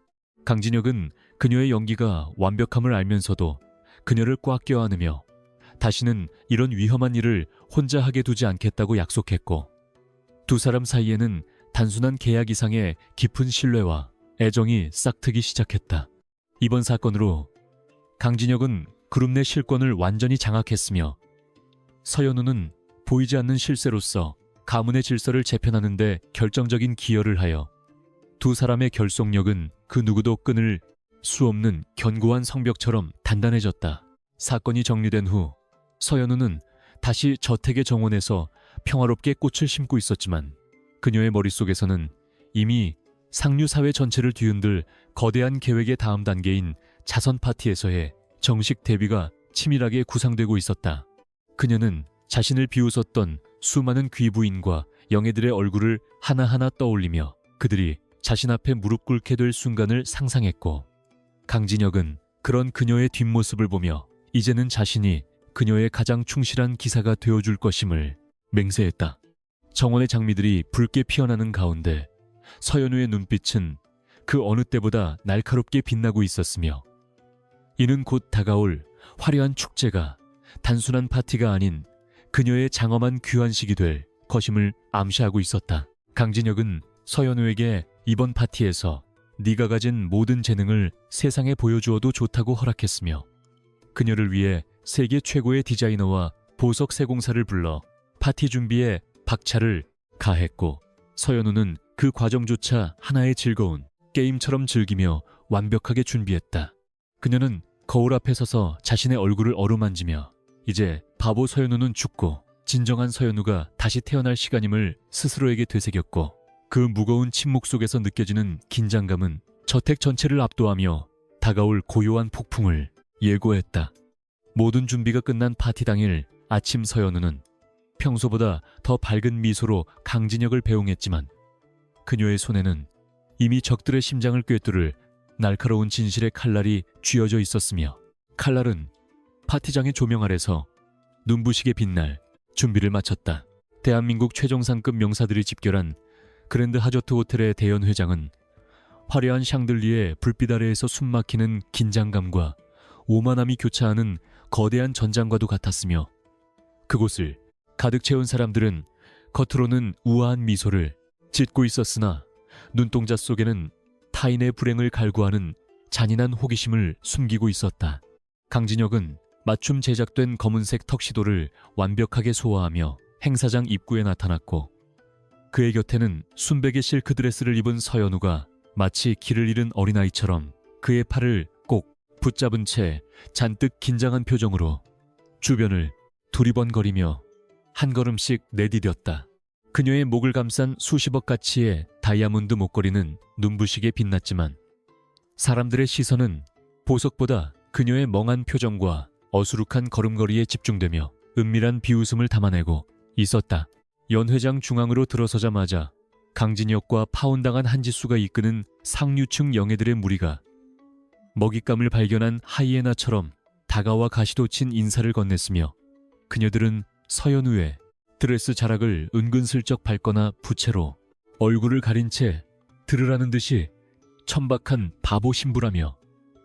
[SPEAKER 1] 강진혁은 그녀의 연기가 완벽함을 알면서도 그녀를 꽉 껴안으며 다시는 이런 위험한 일을 혼자 하게 두지 않겠다고 약속했고, 두 사람 사이에는 단순한 계약 이상의 깊은 신뢰와 애정이 싹트기 시작했다. 이번 사건으로 강진혁은 그룹 내 실권을 완전히 장악했으며, 서연우는 보이지 않는 실세로서 가문의 질서를 재편하는 데 결정적인 기여를 하여 두 사람의 결속력은 그 누구도 끊을 수 없는 견고한 성벽처럼 단단해졌다. 사건이 정리된 후 서연우는 다시 저택의 정원에서 평화롭게 꽃을 심고 있었지만, 그녀의 머릿속에서는 이미 상류 사회 전체를 뒤흔들 거대한 계획의 다음 단계인 자선 파티에서의 정식 데뷔가 치밀하게 구상되고 있었다. 그녀는 자신을 비웃었던 수많은 귀부인과 영예들의 얼굴을 하나하나 떠올리며 그들이 자신 앞에 무릎 꿇게 될 순간을 상상했고, 강진혁은 그런 그녀의 뒷모습을 보며 이제는 자신이 그녀의 가장 충실한 기사가 되어줄 것임을 맹세했다. 정원의 장미들이 붉게 피어나는 가운데 서연우의 눈빛은 그 어느 때보다 날카롭게 빛나고 있었으며, 이는 곧 다가올 화려한 축제가 단순한 파티가 아닌 그녀의 장엄한 귀환식이 될 것임을 암시하고 있었다. 강진혁은 서연우에게 이번 파티에서 네가 가진 모든 재능을 세상에 보여주어도 좋다고 허락했으며, 그녀를 위해 세계 최고의 디자이너와 보석 세공사를 불러 파티 준비에 박차를 가했고, 서연우는 그 과정조차 하나의 즐거운 게임처럼 즐기며 완벽하게 준비했다. 그녀는 거울 앞에 서서 자신의 얼굴을 어루만지며 이제 바보 서연우는 죽고 진정한 서연우가 다시 태어날 시간임을 스스로에게 되새겼고, 그 무거운 침묵 속에서 느껴지는 긴장감은 저택 전체를 압도하며 다가올 고요한 폭풍을 예고했다. 모든 준비가 끝난 파티 당일 아침, 서연우는 평소보다 더 밝은 미소로 강진혁을 배웅했지만, 그녀의 손에는 이미 적들의 심장을 꿰뚫을 날카로운 진실의 칼날이 쥐어져 있었으며, 칼날은 파티장의 조명 아래서 눈부시게 빛날 준비를 마쳤다. 대한민국 최정상급 명사들이 집결한 그랜드 하얏트 호텔의 대연 회장은 화려한 샹들리에 불빛 아래에서 숨막히는 긴장감과 오만함이 교차하는 거대한 전장과도 같았으며, 그곳을 가득 채운 사람들은 겉으로는 우아한 미소를 짓고 있었으나 눈동자 속에는 타인의 불행을 갈구하는 잔인한 호기심을 숨기고 있었다. 강진혁은 맞춤 제작된 검은색 턱시도를 완벽하게 소화하며 행사장 입구에 나타났고, 그의 곁에는 순백의 실크 드레스를 입은 서연우가 마치 길을 잃은 어린아이처럼 그의 팔을 꼭 붙잡은 채 잔뜩 긴장한 표정으로 주변을 두리번거리며 한 걸음씩 내디뎠다. 그녀의 목을 감싼 수십억 가치의 다이아몬드 목걸이는 눈부시게 빛났지만, 사람들의 시선은 보석보다 그녀의 멍한 표정과 어수룩한 걸음걸이에 집중되며 은밀한 비웃음을 담아내고 있었다. 연 회장 중앙으로 들어서자마자 강진혁과 파혼당한 한지수가 이끄는 상류층 영예들의 무리가 먹잇감을 발견한 하이에나처럼 다가와 가시돋친 인사를 건넸으며, 그녀들은 서연우의 드레스 자락을 은근슬쩍 밟거나 부채로 얼굴을 가린 채 들으라는 듯이 천박한 바보 신부라며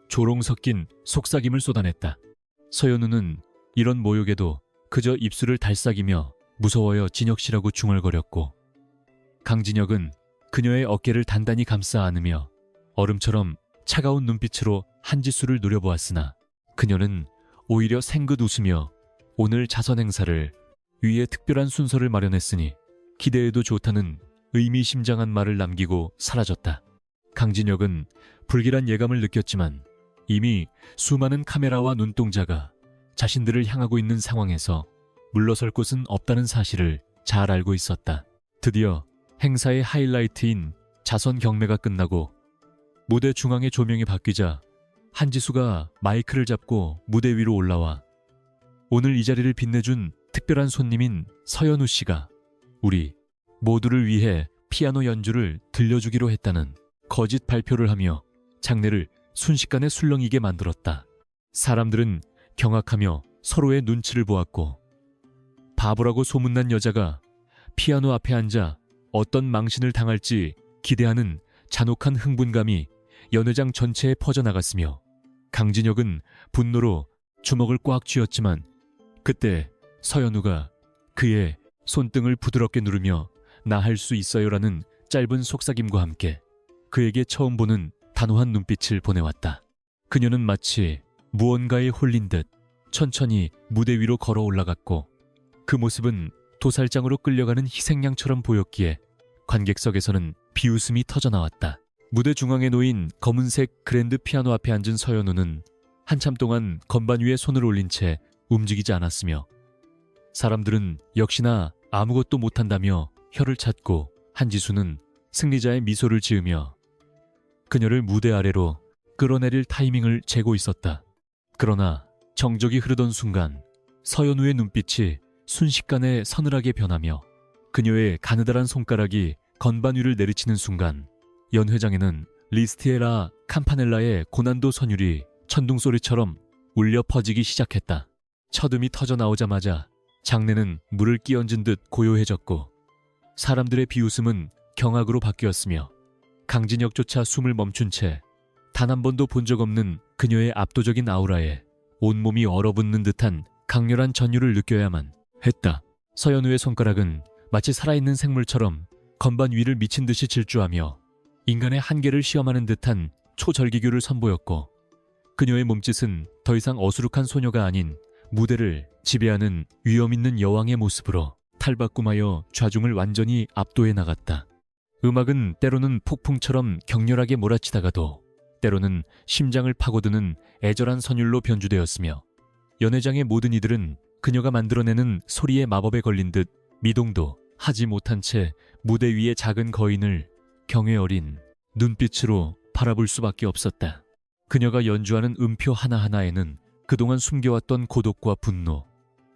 [SPEAKER 1] 조롱 섞인 속삭임을 쏟아냈다. 서연우는 이런 모욕에도 그저 입술을 달싹이며 무서워요 진혁씨라고 중얼거렸고, 강진혁은 그녀의 어깨를 단단히 감싸 안으며 얼음처럼 차가운 눈빛으로 한지수를 노려보았으나, 그녀는 오히려 생긋 웃으며 오늘 자선 행사를 위해 특별한 순서를 마련했으니 기대해도 좋다는 의미심장한 말을 남기고 사라졌다. 강진혁은 불길한 예감을 느꼈지만 이미 수많은 카메라와 눈동자가 자신들을 향하고 있는 상황에서 물러설 곳은 없다는 사실을 잘 알고 있었다. 드디어 행사의 하이라이트인 자선 경매가 끝나고 무대 중앙의 조명이 바뀌자 한지수가 마이크를 잡고 무대 위로 올라와 오늘 이 자리를 빛내준 특별한 손님인 서연우 씨가 우리 모두를 위해 피아노 연주를 들려주기로 했다는 거짓 발표를 하며 장례를 순식간에 술렁이게 만들었다. 사람들은 경악하며 서로의 눈치를 보았고, 바보라고 소문난 여자가 피아노 앞에 앉아 어떤 망신을 당할지 기대하는 잔혹한 흥분감이 연회장 전체에 퍼져나갔으며 강진혁은 분노로 주먹을 꽉 쥐었지만 그때 서연우가 그의 손등을 부드럽게 누르며 나 할 수 있어요라는 짧은 속삭임과 함께 그에게 처음 보는 단호한 눈빛을 보내왔다. 그녀는 마치 무언가에 홀린 듯 천천히 무대 위로 걸어 올라갔고 그 모습은 도살장으로 끌려가는 희생양처럼 보였기에 관객석에서는 비웃음이 터져나왔다. 무대 중앙에 놓인 검은색 그랜드 피아노 앞에 앉은 서연우는 한참 동안 건반 위에 손을 올린 채 움직이지 않았으며 사람들은 역시나 아무것도 못한다며 혀를 찾고 한지수는 승리자의 미소를 지으며 그녀를 무대 아래로 끌어내릴 타이밍을 재고 있었다. 그러나 정적이 흐르던 순간 서연우의 눈빛이 순식간에 서늘하게 변하며 그녀의 가느다란 손가락이 건반 위를 내리치는 순간 연회장에는 리스티에라 캄파넬라의 고난도 선율이 천둥소리처럼 울려 퍼지기 시작했다. 첫음이 터져 나오자마자 장내는 물을 끼얹은 듯 고요해졌고 사람들의 비웃음은 경악으로 바뀌었으며 강진혁조차 숨을 멈춘 채 단 한 번도 본 적 없는 그녀의 압도적인 아우라에 온몸이 얼어붙는 듯한 강렬한 전율을 느껴야만 했다. 서연우의 손가락은 마치 살아있는 생물처럼 건반 위를 미친 듯이 질주하며 인간의 한계를 시험하는 듯한 초절기교를 선보였고 그녀의 몸짓은 더 이상 어수룩한 소녀가 아닌 무대를 지배하는 위험 있는 여왕의 모습으로 탈바꿈하여 좌중을 완전히 압도해 나갔다. 음악은 때로는 폭풍처럼 격렬하게 몰아치다가도 때로는 심장을 파고드는 애절한 선율로 변주되었으며 연회장의 모든 이들은 그녀가 만들어내는 소리의 마법에 걸린 듯 미동도 하지 못한 채 무대 위의 작은 거인을 경외 어린 눈빛으로 바라볼 수밖에 없었다. 그녀가 연주하는 음표 하나하나에는 그동안 숨겨왔던 고독과 분노,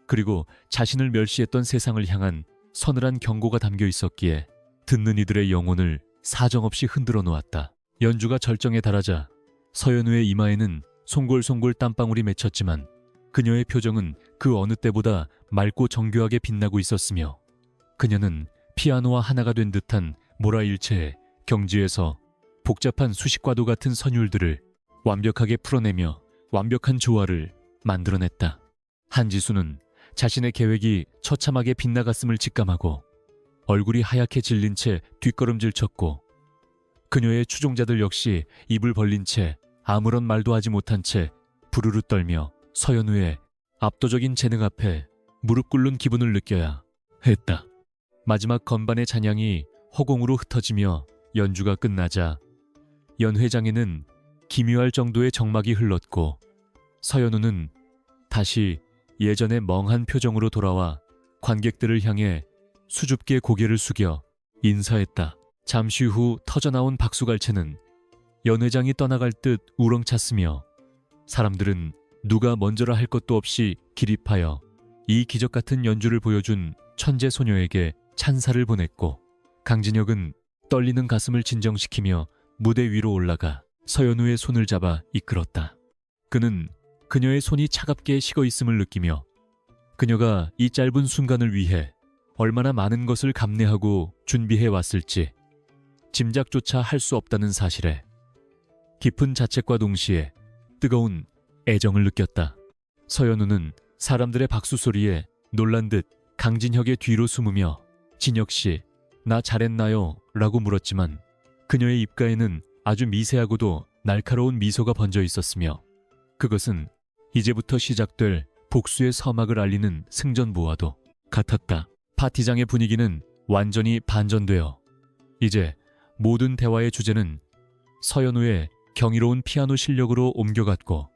[SPEAKER 1] 그리고 자신을 멸시했던 세상을 향한 서늘한 경고가 담겨 있었기에 듣는 이들의 영혼을 사정없이 흔들어 놓았다. 연주가 절정에 달하자 서연우의 이마에는 송골송골 땀방울이 맺혔지만 그녀의 표정은 그 어느 때보다 맑고 정교하게 빛나고 있었으며 그녀는 피아노와 하나가 된 듯한 모라일체의 경지에서 복잡한 수식과도 같은 선율들을 완벽하게 풀어내며 완벽한 조화를 만들어냈다. 한지수는 자신의 계획이 처참하게 빗나갔음을 직감하고 얼굴이 하얗게 질린 채 뒷걸음질 쳤고 그녀의 추종자들 역시 입을 벌린 채 아무런 말도 하지 못한 채 부르르 떨며 서연우의 압도적인 재능 앞에 무릎 꿇는 기분을 느껴야 했다. 마지막 건반의 잔향이 허공으로 흩어지며 연주가 끝나자 연회장에는 기묘할 정도의 정막이 흘렀고 서연우는 다시 예전의 멍한 표정으로 돌아와 관객들을 향해 수줍게 고개를 숙여 인사했다. 잠시 후 터져나온 박수갈채는 연회장이 떠나갈 듯 우렁찼으며 사람들은 누가 먼저라 할 것도 없이 기립하여 이 기적같은 연주를 보여준 천재 소녀에게 찬사를 보냈고 강진혁은 떨리는 가슴을 진정시키며 무대 위로 올라가 서연우의 손을 잡아 이끌었다. 그는 그녀의 손이 차갑게 식어 있음을 느끼며 그녀가 이 짧은 순간을 위해 얼마나 많은 것을 감내하고 준비해 왔을지 짐작조차 할 수 없다는 사실에 깊은 자책과 동시에 뜨거운 애정을 느꼈다. 서연우는 사람들의 박수 소리에 놀란 듯 강진혁의 뒤로 숨으며 진혁씨, 나 잘했나요? 라고 물었지만 그녀의 입가에는 아주 미세하고도 날카로운 미소가 번져 있었으며 그것은 이제부터 시작될 복수의 서막을 알리는 승전보와도 같았다. 파티장의 분위기는 완전히 반전되어 이제 모든 대화의 주제는 서연우의 경이로운 피아노 실력으로 옮겨갔고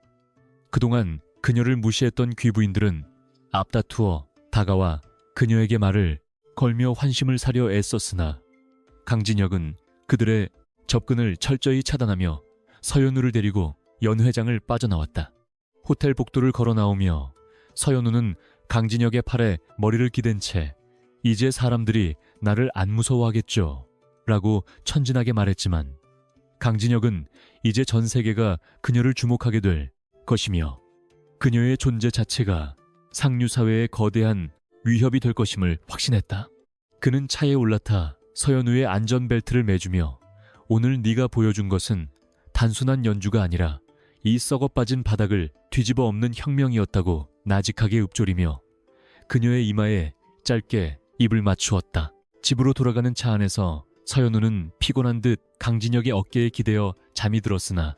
[SPEAKER 1] 그동안 그녀를 무시했던 귀부인들은 앞다투어 다가와 그녀에게 말을 걸며 환심을 사려 애썼으나 강진혁은 그들의 접근을 철저히 차단하며 서연우를 데리고 연회장을 빠져나왔다. 호텔 복도를 걸어 나오며 서연우는 강진혁의 팔에 머리를 기댄 채 이제 사람들이 나를 안 무서워하겠죠 라고 천진하게 말했지만 강진혁은 이제 전 세계가 그녀를 주목하게 될 것이며 그녀의 존재 자체가 상류사회의 거대한 위협이 될 것임을 확신했다. 그는 차에 올라타 서연우의 안전벨트를 매주며 오늘 네가 보여준 것은 단순한 연주가 아니라 이 썩어빠진 바닥을 뒤집어 엎는 혁명이었다고 나직하게 읊조리며 그녀의 이마에 짧게 입을 맞추었다. 집으로 돌아가는 차 안에서 서연우는 피곤한 듯 강진혁의 어깨에 기대어 잠이 들었으나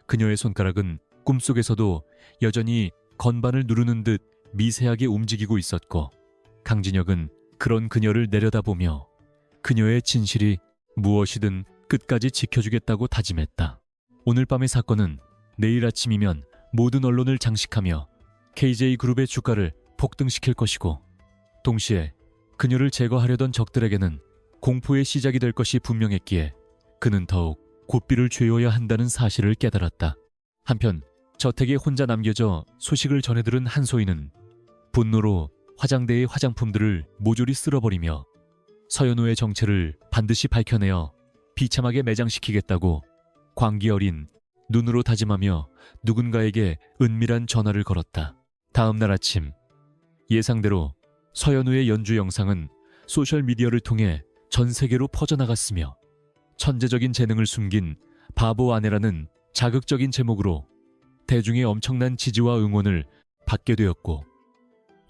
[SPEAKER 1] 그녀의 손가락은 꿈속에서도 여전히 건반을 누르는 듯 미세하게 움직이고 있었고 강진혁은 그런 그녀를 내려다보며 그녀의 진실이 무엇이든 끝까지 지켜주겠다고 다짐했다. 오늘 밤의 사건은 내일 아침이면 모든 언론을 장식하며 KJ그룹의 주가를 폭등시킬 것이고 동시에 그녀를 제거하려던 적들에게는 공포의 시작이 될 것이 분명했기에 그는 더욱 고삐를 죄어야 한다는 사실을 깨달았다. 한편 저택에 혼자 남겨져 소식을 전해들은 한소희는 분노로 화장대의 화장품들을 모조리 쓸어버리며 서연우의 정체를 반드시 밝혀내어 비참하게 매장시키겠다고 광기 어린 눈으로 다짐하며 누군가에게 은밀한 전화를 걸었다. 다음 날 아침 예상대로 서연우의 연주 영상은 소셜미디어를 통해 전 세계로 퍼져나갔으며 천재적인 재능을 숨긴 바보 아내라는 자극적인 제목으로 대중의 엄청난 지지와 응원을 받게 되었고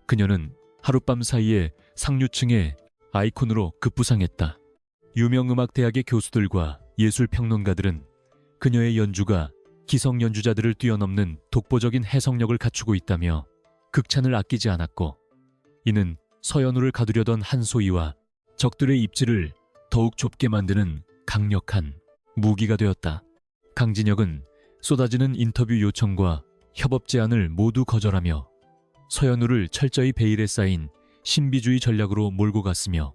[SPEAKER 1] 그녀는 하룻밤 사이에 상류층의 아이콘으로 급부상했다. 유명 음악대학의 교수들과 예술평론가들은 그녀의 연주가 기성 연주자들을 뛰어넘는 독보적인 해석력을 갖추고 있다며 극찬을 아끼지 않았고 이는 서연우를 가두려던 한소희와 적들의 입지를 더욱 좁게 만드는 강력한 무기가 되었다. 강진혁은 쏟아지는 인터뷰 요청과 협업 제안을 모두 거절하며 서연우를 철저히 베일에 쌓인 신비주의 전략으로 몰고 갔으며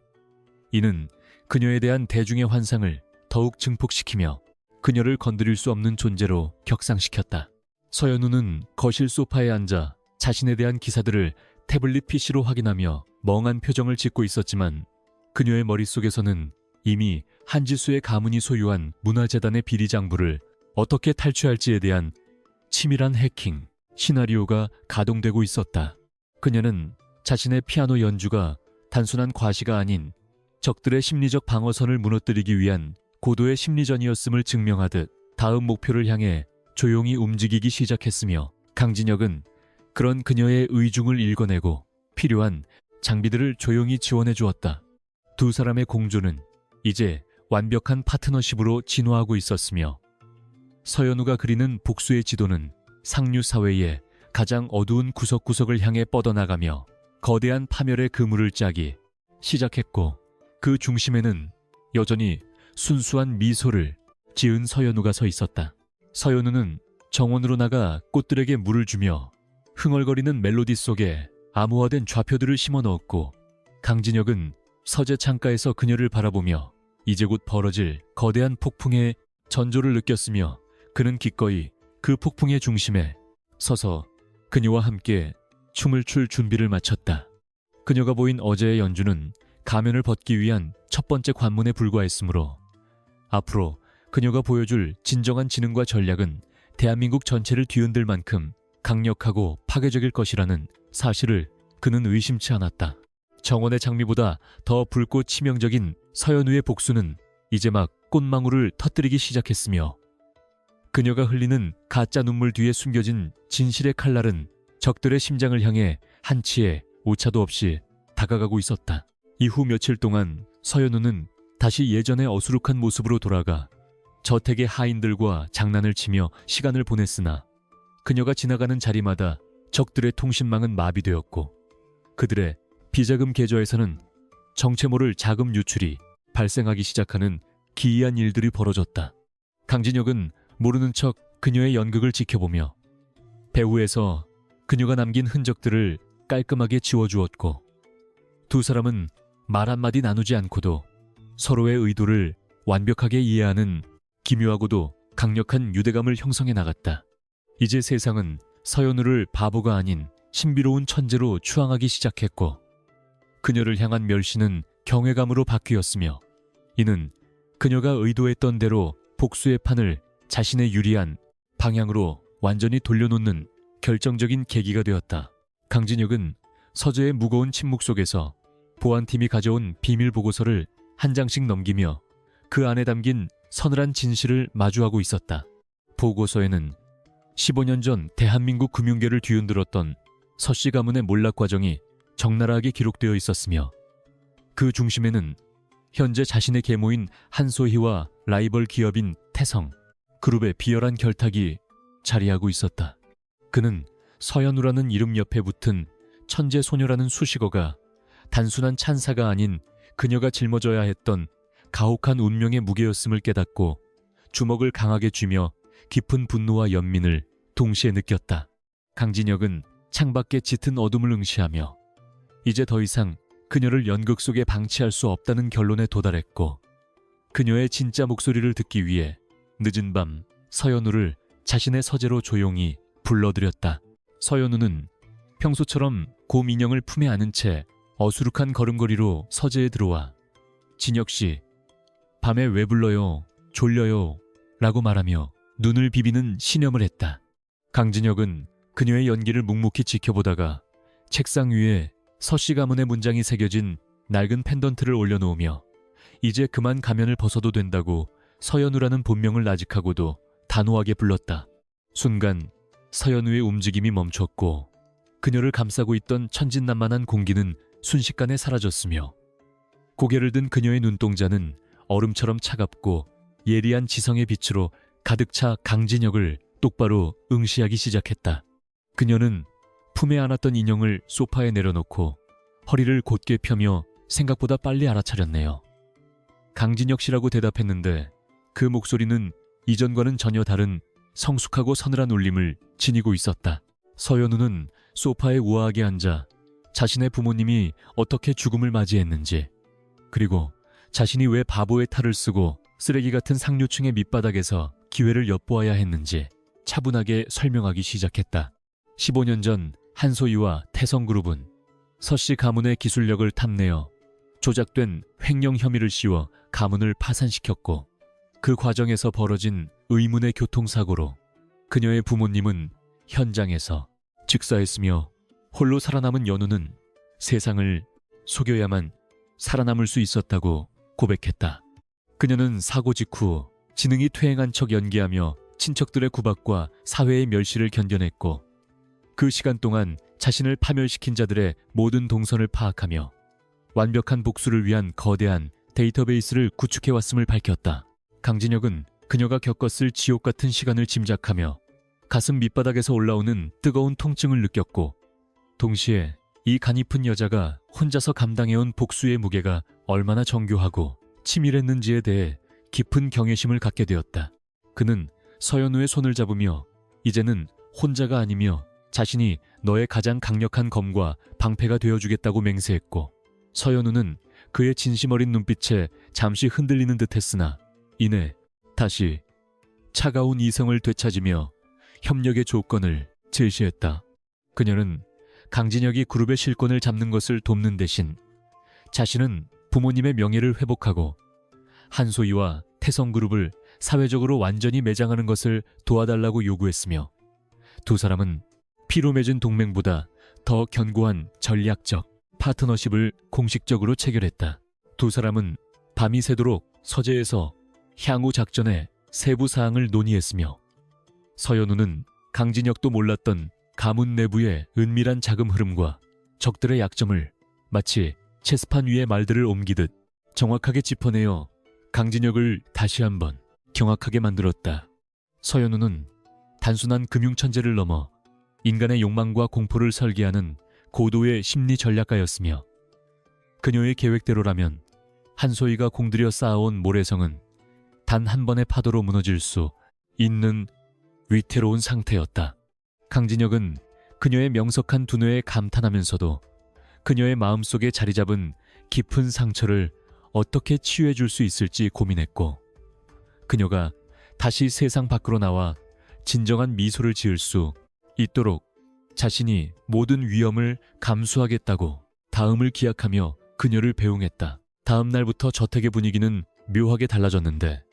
[SPEAKER 1] 이는 그녀에 대한 대중의 환상을 더욱 증폭시키며 그녀를 건드릴 수 없는 존재로 격상시켰다. 서연우는 거실 소파에 앉아 자신에 대한 기사들을 태블릿 PC로 확인하며 멍한 표정을 짓고 있었지만 그녀의 머릿속에서는 이미 한지수의 가문이 소유한 문화재단의 비리 장부를 어떻게 탈취할지에 대한 치밀한 해킹 시나리오가 가동되고 있었다. 그녀는 자신의 피아노 연주가 단순한 과시가 아닌 적들의 심리적 방어선을 무너뜨리기 위한 고도의 심리전이었음을 증명하듯 다음 목표를 향해 조용히 움직이기 시작했으며 강진혁은 그런 그녀의 의중을 읽어내고 필요한 장비들을 조용히 지원해 주었다. 두 사람의 공조는 이제 완벽한 파트너십으로 진화하고 있었으며 서연우가 그리는 복수의 지도는 상류 사회의 가장 어두운 구석구석을 향해 뻗어나가며 거대한 파멸의 그물을 짜기 시작했고 그 중심에는 여전히 순수한 미소를 지은 서연우가 서 있었다. 서연우는 정원으로 나가 꽃들에게 물을 주며 흥얼거리는 멜로디 속에 암호화된 좌표들을 심어 넣었고 강진혁은 서재 창가에서 그녀를 바라보며 이제 곧 벌어질 거대한 폭풍의 전조를 느꼈으며 그는 기꺼이 그 폭풍의 중심에 서서 그녀와 함께 춤을 출 준비를 마쳤다. 그녀가 보인 어제의 연주는 가면을 벗기 위한 첫 번째 관문에 불과했으므로 앞으로 그녀가 보여줄 진정한 지능과 전략은 대한민국 전체를 뒤흔들 만큼 강력하고 파괴적일 것이라는 사실을 그는 의심치 않았다. 정원의 장미보다 더 붉고 치명적인 서연우의 복수는 이제 막 꽃망울을 터뜨리기 시작했으며 그녀가 흘리는 가짜 눈물 뒤에 숨겨진 진실의 칼날은 적들의 심장을 향해 한치의 오차도 없이 다가가고 있었다. 이후 며칠 동안 서연우는 다시 예전의 어수룩한 모습으로 돌아가 저택의 하인들과 장난을 치며 시간을 보냈으나 그녀가 지나가는 자리마다 적들의 통신망은 마비되었고 그들의 비자금 계좌에서는 정체 모를 자금 유출이 발생하기 시작하는 기이한 일들이 벌어졌다. 강진혁은 모르는 척 그녀의 연극을 지켜보며 배후에서 그녀가 남긴 흔적들을 깔끔하게 지워주었고 두 사람은 말 한마디 나누지 않고도 서로의 의도를 완벽하게 이해하는 기묘하고도 강력한 유대감을 형성해 나갔다. 이제 세상은 서연우를 바보가 아닌 신비로운 천재로 추앙하기 시작했고 그녀를 향한 멸시는 경외감으로 바뀌었으며 이는 그녀가 의도했던 대로 복수의 판을 자신의 유리한 방향으로 완전히 돌려놓는 결정적인 계기가 되었다. 강진혁은 서재의 무거운 침묵 속에서 보안팀이 가져온 비밀 보고서를 한 장씩 넘기며 그 안에 담긴 서늘한 진실을 마주하고 있었다. 보고서에는 15년 전 대한민국 금융계를 뒤흔들었던 서씨 가문의 몰락 과정이 적나라하게 기록되어 있었으며 그 중심에는 현재 자신의 계모인 한소희와 라이벌 기업인 태성 그룹의 비열한 결탁이 자리하고 있었다. 그는 서연우라는 이름 옆에 붙은 천재 소녀라는 수식어가 단순한 찬사가 아닌 그녀가 짊어져야 했던 가혹한 운명의 무게였음을 깨닫고 주먹을 강하게 쥐며 깊은 분노와 연민을 동시에 느꼈다. 강진혁은 창밖에 짙은 어둠을 응시하며 이제 더 이상 그녀를 연극 속에 방치할 수 없다는 결론에 도달했고 그녀의 진짜 목소리를 듣기 위해 늦은 밤 서연우를 자신의 서재로 조용히 불러들였다. 서연우는 평소처럼 고민영을 품에 안은 채 어수룩한 걸음걸이로 서재에 들어와 진혁씨, 밤에 왜 불러요? 졸려요? 라고 말하며 눈을 비비는 신음을 했다. 강진혁은 그녀의 연기를 묵묵히 지켜보다가 책상 위에 서씨 가문의 문장이 새겨진 낡은 펜던트를 올려놓으며 이제 그만 가면을 벗어도 된다고 서연우라는 본명을 나직하고도 단호하게 불렀다. 순간 서연우의 움직임이 멈췄고 그녀를 감싸고 있던 천진난만한 공기는 순식간에 사라졌으며 고개를 든 그녀의 눈동자는 얼음처럼 차갑고 예리한 지성의 빛으로 가득 차 강진혁을 똑바로 응시하기 시작했다. 그녀는 품에 안았던 인형을 소파에 내려놓고 허리를 곧게 펴며 생각보다 빨리 알아차렸네요. 강진혁 씨라고 대답했는데 그 목소리는 이전과는 전혀 다른 성숙하고 서늘한 울림을 지니고 있었다. 서연우는 소파에 우아하게 앉아 자신의 부모님이 어떻게 죽음을 맞이했는지 그리고 자신이 왜 바보의 탈을 쓰고 쓰레기 같은 상류층의 밑바닥에서 기회를 엿보아야 했는지 차분하게 설명하기 시작했다. 15년 전 한소희와 태성그룹은 서씨 가문의 기술력을 탐내어 조작된 횡령 혐의를 씌워 가문을 파산시켰고 그 과정에서 벌어진 의문의 교통사고로 그녀의 부모님은 현장에서 즉사했으며 홀로 살아남은 연우는 세상을 속여야만 살아남을 수 있었다고 고백했다. 그녀는 사고 직후 지능이 퇴행한 척 연기하며 친척들의 구박과 사회의 멸시를 견뎌냈고 그 시간 동안 자신을 파멸시킨 자들의 모든 동선을 파악하며 완벽한 복수를 위한 거대한 데이터베이스를 구축해왔음을 밝혔다. 강진혁은 그녀가 겪었을 지옥 같은 시간을 짐작하며 가슴 밑바닥에서 올라오는 뜨거운 통증을 느꼈고 동시에 이 가냘픈 여자가 혼자서 감당해온 복수의 무게가 얼마나 정교하고 치밀했는지에 대해 깊은 경외심을 갖게 되었다. 그는 서연우의 손을 잡으며 이제는 혼자가 아니며 자신이 너의 가장 강력한 검과 방패가 되어주겠다고 맹세했고 서연우는 그의 진심 어린 눈빛에 잠시 흔들리는 듯 했으나 이내 다시 차가운 이성을 되찾으며 협력의 조건을 제시했다. 그녀는 강진혁이 그룹의 실권을 잡는 것을 돕는 대신 자신은 부모님의 명예를 회복하고 한소희와 태성그룹을 사회적으로 완전히 매장하는 것을 도와달라고 요구했으며 두 사람은 피로 맺은 동맹보다 더 견고한 전략적 파트너십을 공식적으로 체결했다. 두 사람은 밤이 새도록 서재에서 향후 작전의 세부 사항을 논의했으며 서연우는 강진혁도 몰랐던 가문 내부의 은밀한 자금 흐름과 적들의 약점을 마치 체스판 위에 말들을 옮기듯 정확하게 짚어내어 강진혁을 다시 한번 경악하게 만들었다. 서연우는 단순한 금융천재를 넘어 인간의 욕망과 공포를 설계하는 고도의 심리 전략가였으며 그녀의 계획대로라면 한소희가 공들여 쌓아온 모래성은 단 한 번의 파도로 무너질 수 있는 위태로운 상태였다. 강진혁은 그녀의 명석한 두뇌에 감탄하면서도 그녀의 마음속에 자리 잡은 깊은 상처를 어떻게 치유해 줄 수 있을지 고민했고 그녀가 다시 세상 밖으로 나와 진정한 미소를 지을 수 있도록 자신이 모든 위험을 감수하겠다고 다음을 기약하며 그녀를 배웅했다. 다음 날부터 저택의 분위기는 묘하게 달라졌는데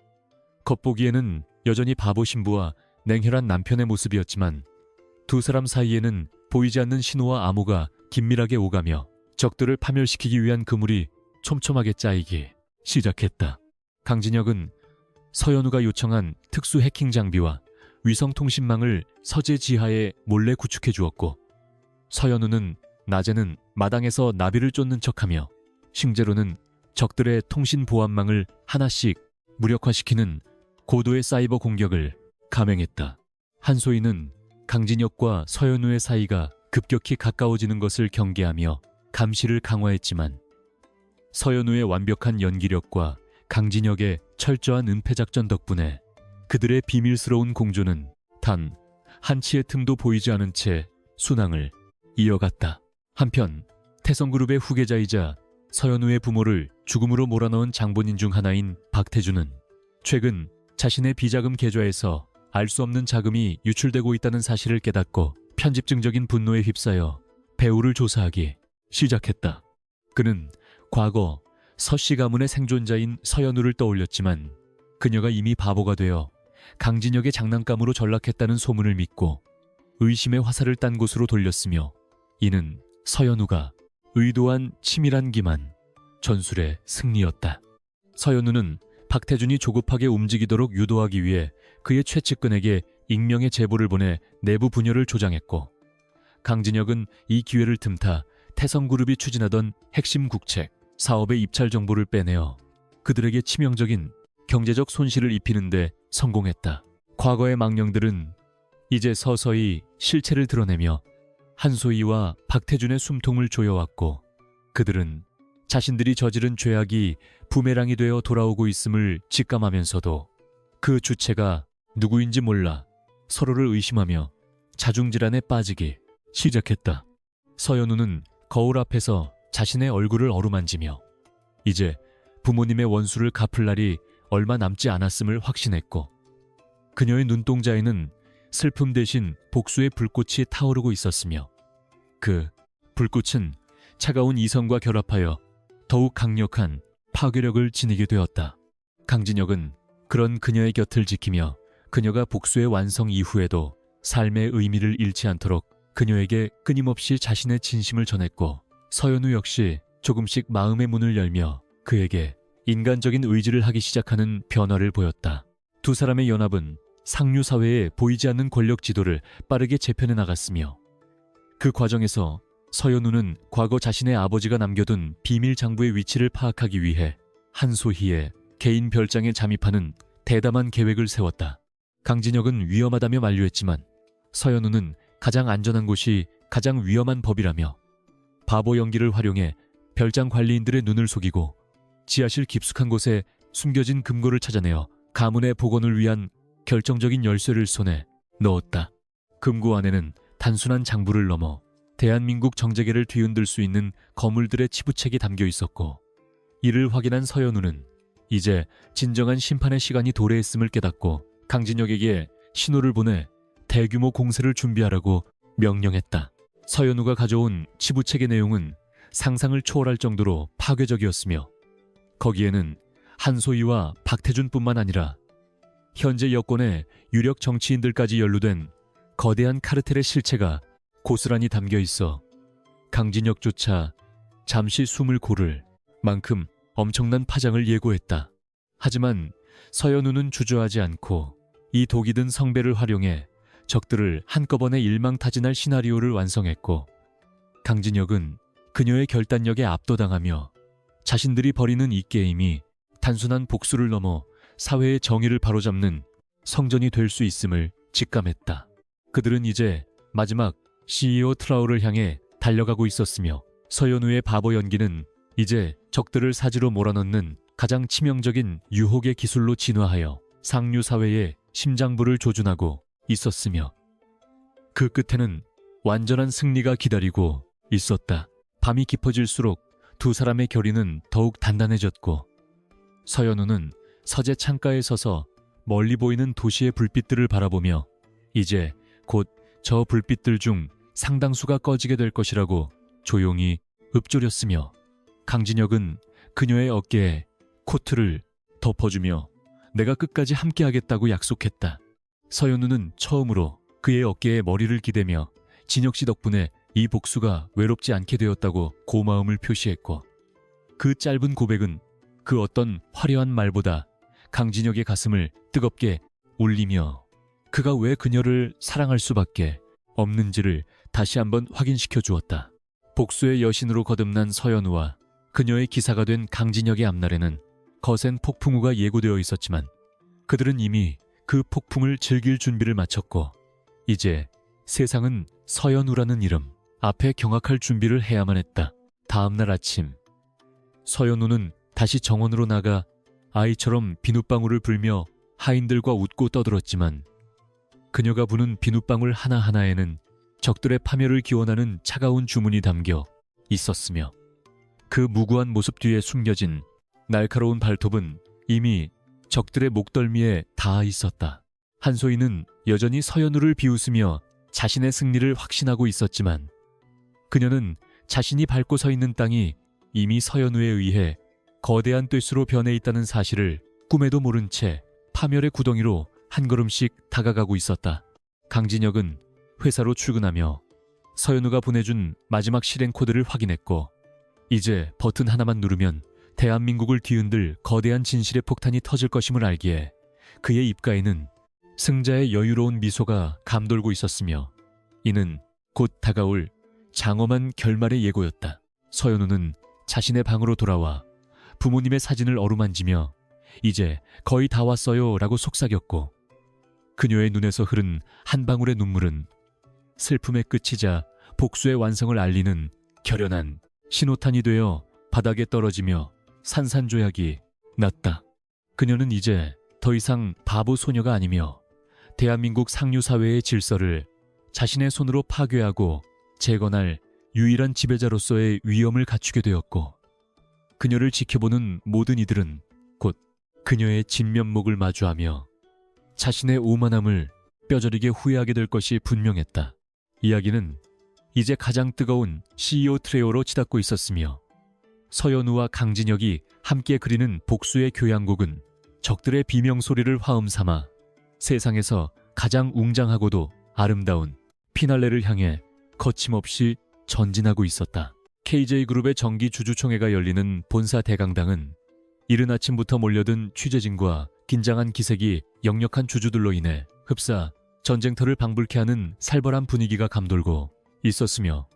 [SPEAKER 1] 겉보기에는 여전히 바보 신부와 냉혈한 남편의 모습이었지만 두 사람 사이에는 보이지 않는 신호와 암호가 긴밀하게 오가며 적들을 파멸시키기 위한 그물이 촘촘하게 짜이기 시작했다. 강진혁은 서연우가 요청한 특수 해킹 장비와 위성통신망을 서재 지하에 몰래 구축해 주었고, 서연우는 낮에는 마당에서 나비를 쫓는 척하며 싱제로는 적들의 통신 보안망을 하나씩 무력화시키는 고도의 사이버 공격을 감행했다. 한소희는 강진혁과 서연우의 사이가 급격히 가까워지는 것을 경계하며 감시를 강화했지만, 서연우의 완벽한 연기력과 강진혁의 철저한 은폐 작전 덕분에 그들의 비밀스러운 공조는 단 한치의 틈도 보이지 않은 채 순항을 이어갔다. 한편 태성그룹의 후계자이자 서연우의 부모를 죽음으로 몰아넣은 장본인 중 하나인 박태준은 최근 자신의 비자금 계좌에서 알 수 없는 자금이 유출되고 있다는 사실을 깨닫고 편집증적인 분노에 휩싸여 배우를 조사하기 시작했다. 그는 과거 서씨 가문의 생존자인 서연우를 떠올렸지만 그녀가 이미 바보가 되어 강진혁의 장난감으로 전락했다는 소문을 믿고 의심의 화살을 딴 곳으로 돌렸으며, 이는 서연우가 의도한 치밀한 기만, 전술의 승리였다. 서연우는 박태준이 조급하게 움직이도록 유도하기 위해 그의 최측근에게 익명의 제보를 보내 내부 분열을 조장했고, 강진혁은 이 기회를 틈타 태성그룹이 추진하던 핵심 국책, 사업의 입찰 정보를 빼내어 그들에게 치명적인 경제적 손실을 입히는 데 성공했다. 과거의 망령들은 이제 서서히 실체를 드러내며 한소희와 박태준의 숨통을 조여왔고, 그들은 자신들이 저지른 죄악이 부메랑이 되어 돌아오고 있음을 직감하면서도 그 주체가 누구인지 몰라 서로를 의심하며 자중질환에 빠지기 시작했다. 서연우는 거울 앞에서 자신의 얼굴을 어루만지며 이제 부모님의 원수를 갚을 날이 얼마 남지 않았음을 확신했고, 그녀의 눈동자에는 슬픔 대신 복수의 불꽃이 타오르고 있었으며, 그 불꽃은 차가운 이성과 결합하여 더욱 강력한 파괴력을 지니게 되었다. 강진혁은 그런 그녀의 곁을 지키며 그녀가 복수의 완성 이후에도 삶의 의미를 잃지 않도록 그녀에게 끊임없이 자신의 진심을 전했고, 서연우 역시 조금씩 마음의 문을 열며 그에게 인간적인 의지를 하기 시작하는 변화를 보였다. 두 사람의 연합은 상류 사회에 보이지 않는 권력 지도를 빠르게 재편해 나갔으며, 그 과정에서 서연우는 과거 자신의 아버지가 남겨둔 비밀 장부의 위치를 파악하기 위해 한소희의 개인 별장에 잠입하는 대담한 계획을 세웠다. 강진혁은 위험하다며 만류했지만 서연우는 가장 안전한 곳이 가장 위험한 법이라며 바보 연기를 활용해 별장 관리인들의 눈을 속이고 지하실 깊숙한 곳에 숨겨진 금고를 찾아내어 가문의 복원을 위한 결정적인 열쇠를 손에 넣었다. 금고 안에는 단순한 장부를 넘어 대한민국 정재계를 뒤흔들 수 있는 거물들의 치부책이 담겨 있었고, 이를 확인한 서연우는 이제 진정한 심판의 시간이 도래했음을 깨닫고 강진혁에게 신호를 보내 대규모 공세를 준비하라고 명령했다. 서연우가 가져온 치부책의 내용은 상상을 초월할 정도로 파괴적이었으며, 거기에는 한소희와 박태준뿐만 아니라 현재 여권의 유력 정치인들까지 연루된 거대한 카르텔의 실체가 고스란히 담겨 있어 강진혁조차 잠시 숨을 고를 만큼 엄청난 파장을 예고했다. 하지만 서연우는 주저하지 않고 이 독이 든 성배를 활용해 적들을 한꺼번에 일망타진할 시나리오를 완성했고, 강진혁은 그녀의 결단력에 압도당하며 자신들이 벌이는 이 게임이 단순한 복수를 넘어 사회의 정의를 바로잡는 성전이 될 수 있음을 직감했다. 그들은 이제 마지막 CEO 트라우를 향해 달려가고 있었으며, 서연우의 바보 연기는 이제 적들을 사지로 몰아넣는 가장 치명적인 유혹의 기술로 진화하여 상류 사회의 심장부를 조준하고 있었으며, 그 끝에는 완전한 승리가 기다리고 있었다. 밤이 깊어질수록 두 사람의 결의는 더욱 단단해졌고, 서연우는 서재 창가에 서서 멀리 보이는 도시의 불빛들을 바라보며 이제 곧 저 불빛들 중 상당수가 꺼지게 될 것이라고 조용히 읊조렸으며, 강진혁은 그녀의 어깨에 코트를 덮어주며 내가 끝까지 함께하겠다고 약속했다. 서연우는 처음으로 그의 어깨에 머리를 기대며 진혁 씨 덕분에 이 복수가 외롭지 않게 되었다고 고마움을 표시했고, 그 짧은 고백은 그 어떤 화려한 말보다 강진혁의 가슴을 뜨겁게 울리며 그가 왜 그녀를 사랑할 수밖에 없는지를 다시 한번 확인시켜 주었다. 복수의 여신으로 거듭난 서연우와 그녀의 기사가 된 강진혁의 앞날에는 거센 폭풍우가 예고되어 있었지만 그들은 이미 그 폭풍을 즐길 준비를 마쳤고 이제 세상은 서연우라는 이름 앞에 경악할 준비를 해야만 했다. 다음 날 아침 서연우는 다시 정원으로 나가 아이처럼 비눗방울을 불며 하인들과 웃고 떠들었지만 그녀가 부는 비눗방울 하나하나에는 적들의 파멸을 기원하는 차가운 주문이 담겨 있었으며 그 무구한 모습 뒤에 숨겨진 날카로운 발톱은 이미 적들의 목덜미에 닿아 있었다. 한소희는 여전히 서연우를 비웃으며 자신의 승리를 확신하고 있었지만 그녀는 자신이 밟고 서 있는 땅이 이미 서연우에 의해 거대한 뙤수로 변해 있다는 사실을 꿈에도 모른 채 파멸의 구덩이로 한 걸음씩 다가가고 있었다. 강진혁은 회사로 출근하며 서연우가 보내준 마지막 실행 코드를 확인했고 이제 버튼 하나만 누르면 대한민국을 뒤흔들 거대한 진실의 폭탄이 터질 것임을 알기에 그의 입가에는 승자의 여유로운 미소가 감돌고 있었으며 이는 곧 다가올 장엄한 결말의 예고였다. 서연우는 자신의 방으로 돌아와 부모님의 사진을 어루만지며 이제 거의 다 왔어요 라고 속삭였고 그녀의 눈에서 흐른 한 방울의 눈물은 슬픔의 끝이자 복수의 완성을 알리는 결연한 신호탄이 되어 바닥에 떨어지며 산산조약이 났다. 그녀는 이제 더 이상 바보 소녀가 아니며 대한민국 상류사회의 질서를 자신의 손으로 파괴하고 재건할 유일한 지배자로서의 위엄을 갖추게 되었고 그녀를 지켜보는 모든 이들은 곧 그녀의 진면목을 마주하며 자신의 오만함을 뼈저리게 후회하게 될 것이 분명했다. 이야기는 이제 가장 뜨거운 CEO 트레오로 치닫고 있었으며 서연우와 강진혁이 함께 그리는 복수의 교향곡은 적들의 비명소리를 화음 삼아 세상에서 가장 웅장하고도 아름다운 피날레를 향해 거침없이 전진하고 있었다. KJ그룹의 정기 주주총회가 열리는 본사 대강당은 이른 아침부터 몰려든 취재진과 긴장한 기색이 역력한 주주들로 인해 흡사 전쟁터를 방불케 하는 살벌한 분위기가 감돌고 있었으며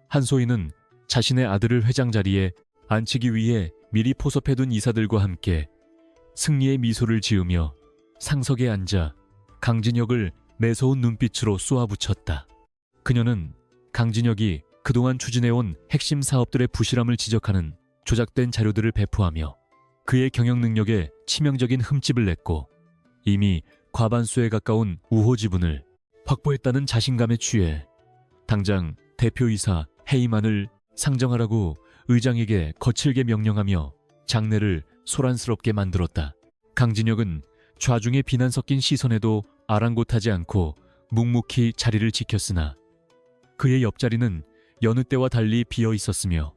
[SPEAKER 1] 한소희는 자신의 아들을 회장 자리에 앉히기 위해 미리 포섭해둔 이사들과 함께 승리의 미소를 지으며 상석에 앉아 강진혁을 매서운 눈빛으로 쏘아붙였다. 그녀는 강진혁이 그동안 추진해온 핵심 사업들의 부실함을 지적하는 조작된 자료들을 배포하며 그의 경영 능력에 치명적인 흠집을 냈고 이미 과반수에 가까운 우호 지분을 확보했다는 자신감에 취해 당장 대표이사 해임안을 상정하라고 의장에게 거칠게 명령하며 장내를 소란스럽게 만들었다. 강진혁은 좌중의 비난 섞인 시선에도 아랑곳하지 않고 묵묵히 자리를 지켰으나 그의 옆자리는 여느 때와 달리 비어 있었으며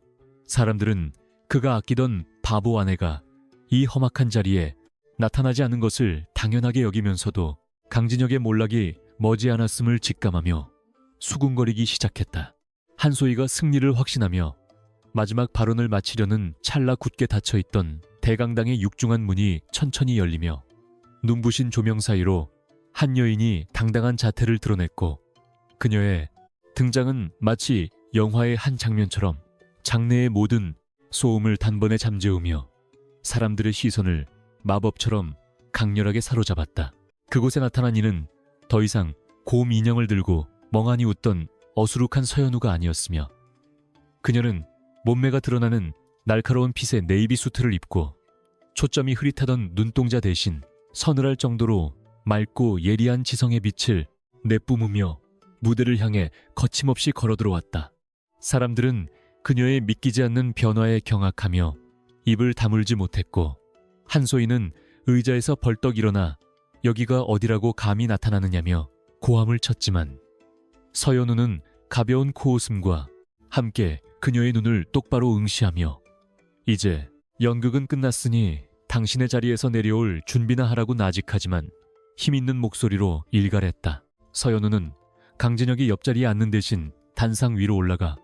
[SPEAKER 1] 사람들은 그가 아끼던 바보 아내가 이 험악한 자리에 나타나지 않은 것을 당연하게 여기면서도 강진혁의 몰락이 머지않았음을 직감하며 수군거리기 시작했다. 한소희가 승리를 확신하며 마지막 발언을 마치려는 찰나 굳게 닫혀있던 대강당의 육중한 문이 천천히 열리며 눈부신 조명 사이로 한 여인이 당당한 자태를 드러냈고 그녀의 등장은 마치 영화의 한 장면처럼 장내의 모든 소음을 단번에 잠재우며 사람들의 시선을 마법처럼 강렬하게 사로잡았다. 그곳에 나타난 이는 더 이상 곰 인형을 들고 멍하니 웃던 어수룩한 서연우가 아니었으며 그녀는 몸매가 드러나는 날카로운 핏의 네이비 수트를 입고 초점이 흐릿하던 눈동자 대신 서늘할 정도로 맑고 예리한 지성의 빛을 내뿜으며 무대를 향해 거침없이 걸어들어왔다. 사람들은 그녀의 믿기지 않는 변화에 경악하며 입을 다물지 못했고 한소희는 의자에서 벌떡 일어나 여기가 어디라고 감히 나타나느냐며 고함을 쳤지만 서연우는 가벼운 코웃음과 함께 그녀의 눈을 똑바로 응시하며 이제 연극은 끝났으니 당신의 자리에서 내려올 준비나 하라고 나직하지만 힘있는 목소리로 일갈했다. 서연우는 강진혁이 옆자리에 앉는 대신 단상 위로 올라가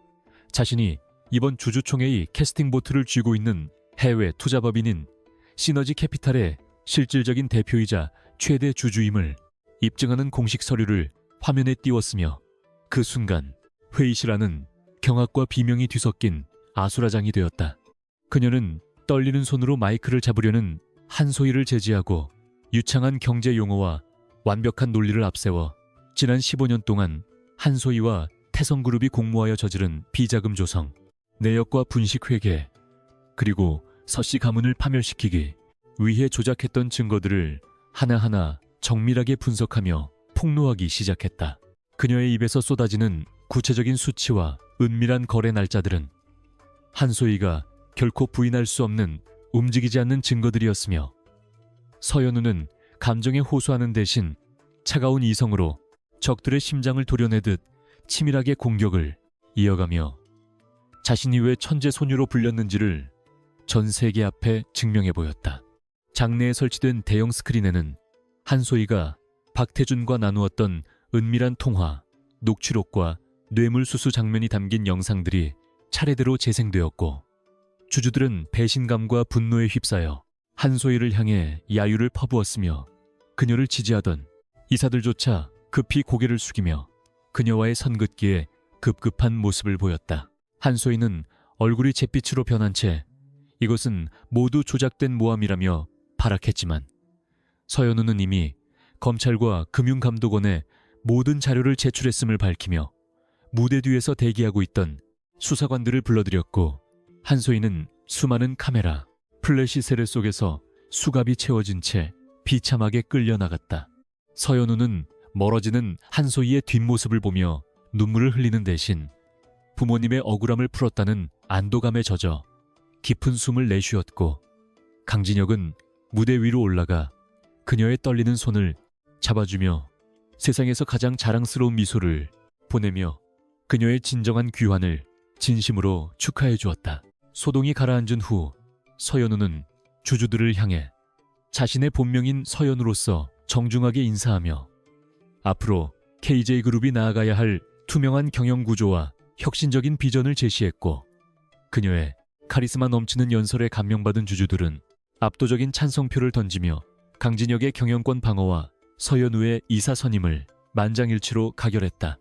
[SPEAKER 1] 자신이 이번 주주총회의 캐스팅 보트를 쥐고 있는 해외 투자법인인 시너지 캐피탈의 실질적인 대표이자 최대 주주임을 입증하는 공식 서류를 화면에 띄웠으며 그 순간 회의실 안은 경악과 비명이 뒤섞인 아수라장이 되었다. 그녀는 떨리는 손으로 마이크를 잡으려는 한소희를 제지하고 유창한 경제 용어와 완벽한 논리를 앞세워 지난 15년 동안 한소희와 태성그룹이 공모하여 저지른 비자금 조성, 내역과 분식 회계, 그리고 서씨 가문을 파멸시키기 위해 조작했던 증거들을 하나하나 정밀하게 분석하며 폭로하기 시작했다. 그녀의 입에서 쏟아지는 구체적인 수치와 은밀한 거래 날짜들은 한소희가 결코 부인할 수 없는 움직이지 않는 증거들이었으며 서연우는 감정에 호소하는 대신 차가운 이성으로 적들의 심장을 도려내듯 치밀하게 공격을 이어가며 자신이 왜 천재 소녀로 불렸는지를 전 세계 앞에 증명해 보였다. 장내에 설치된 대형 스크린에는 한소희가 박태준과 나누었던 은밀한 통화, 녹취록과 뇌물수수 장면이 담긴 영상들이 차례대로 재생되었고 주주들은 배신감과 분노에 휩싸여 한소희를 향해 야유를 퍼부었으며 그녀를 지지하던 이사들조차 급히 고개를 숙이며 그녀와의 선긋기에 급급한 모습을 보였다. 한소희는 얼굴이 잿빛으로 변한 채 이것은 모두 조작된 모함이라며 발악했지만 서연우는 이미 검찰과 금융감독원에 모든 자료를 제출했음을 밝히며 무대 뒤에서 대기하고 있던 수사관들을 불러들였고 한소희는 수많은 카메라, 플래시 세례 속에서 수갑이 채워진 채 비참하게 끌려나갔다. 서연우는 멀어지는 한소희의 뒷모습을 보며 눈물을 흘리는 대신 부모님의 억울함을 풀었다는 안도감에 젖어 깊은 숨을 내쉬었고 강진혁은 무대 위로 올라가 그녀의 떨리는 손을 잡아주며 세상에서 가장 자랑스러운 미소를 보내며 그녀의 진정한 귀환을 진심으로 축하해 주었다. 소동이 가라앉은 후 서연우는 주주들을 향해 자신의 본명인 서연우로서 정중하게 인사하며 앞으로 KJ그룹이 나아가야 할 투명한 경영구조와 혁신적인 비전을 제시했고 그녀의 카리스마 넘치는 연설에 감명받은 주주들은 압도적인 찬성표를 던지며 강진혁의 경영권 방어와 서연우의 이사 선임을 만장일치로 가결했다.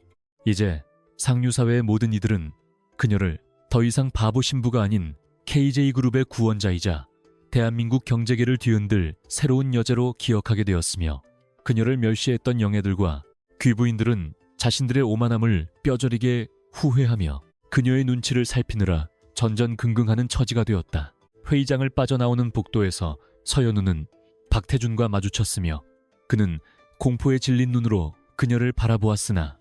[SPEAKER 1] 이제 상류사회의 모든 이들은 그녀를 더 이상 바보 신부가 아닌 KJ그룹의 구원자이자 대한민국 경제계를 뒤흔들 새로운 여자로 기억하게 되었으며 그녀를 멸시했던 영예들과 귀부인들은 자신들의 오만함을 뼈저리게 후회하며 그녀의 눈치를 살피느라 전전긍긍하는 처지가 되었다. 회의장을 빠져나오는 복도에서 서연우는 박태준과 마주쳤으며 그는 공포에 질린 눈으로 그녀를 바라보았으나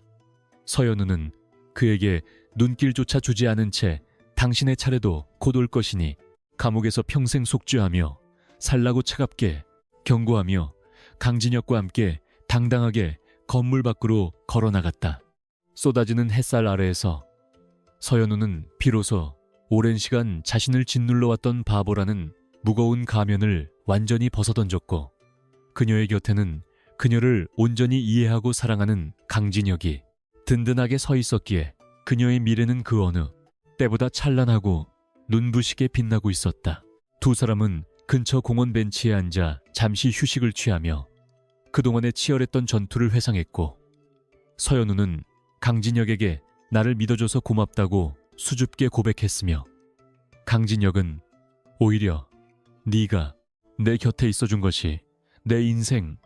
[SPEAKER 1] 서연우는 그에게 눈길조차 주지 않은 채 당신의 차례도 곧 올 것이니 감옥에서 평생 속죄하며 살라고 차갑게 경고하며 강진혁과 함께 당당하게 건물 밖으로 걸어나갔다. 쏟아지는 햇살 아래에서 서연우는 비로소 오랜 시간 자신을 짓눌러왔던 바보라는 무거운 가면을 완전히 벗어던졌고 그녀의 곁에는 그녀를 온전히 이해하고 사랑하는 강진혁이 든든하게 서 있었기에 그녀의 미래는 그 어느 때보다 찬란하고 눈부시게 빛나고 있었다. 두 사람은 근처 공원 벤치에 앉아 잠시 휴식을 취하며 그동안의 치열했던 전투를 회상했고 서연우는 강진혁에게 나를 믿어줘서 고맙다고 수줍게 고백했으며 강진혁은 오히려 네가 내 곁에 있어준 것이 내 인생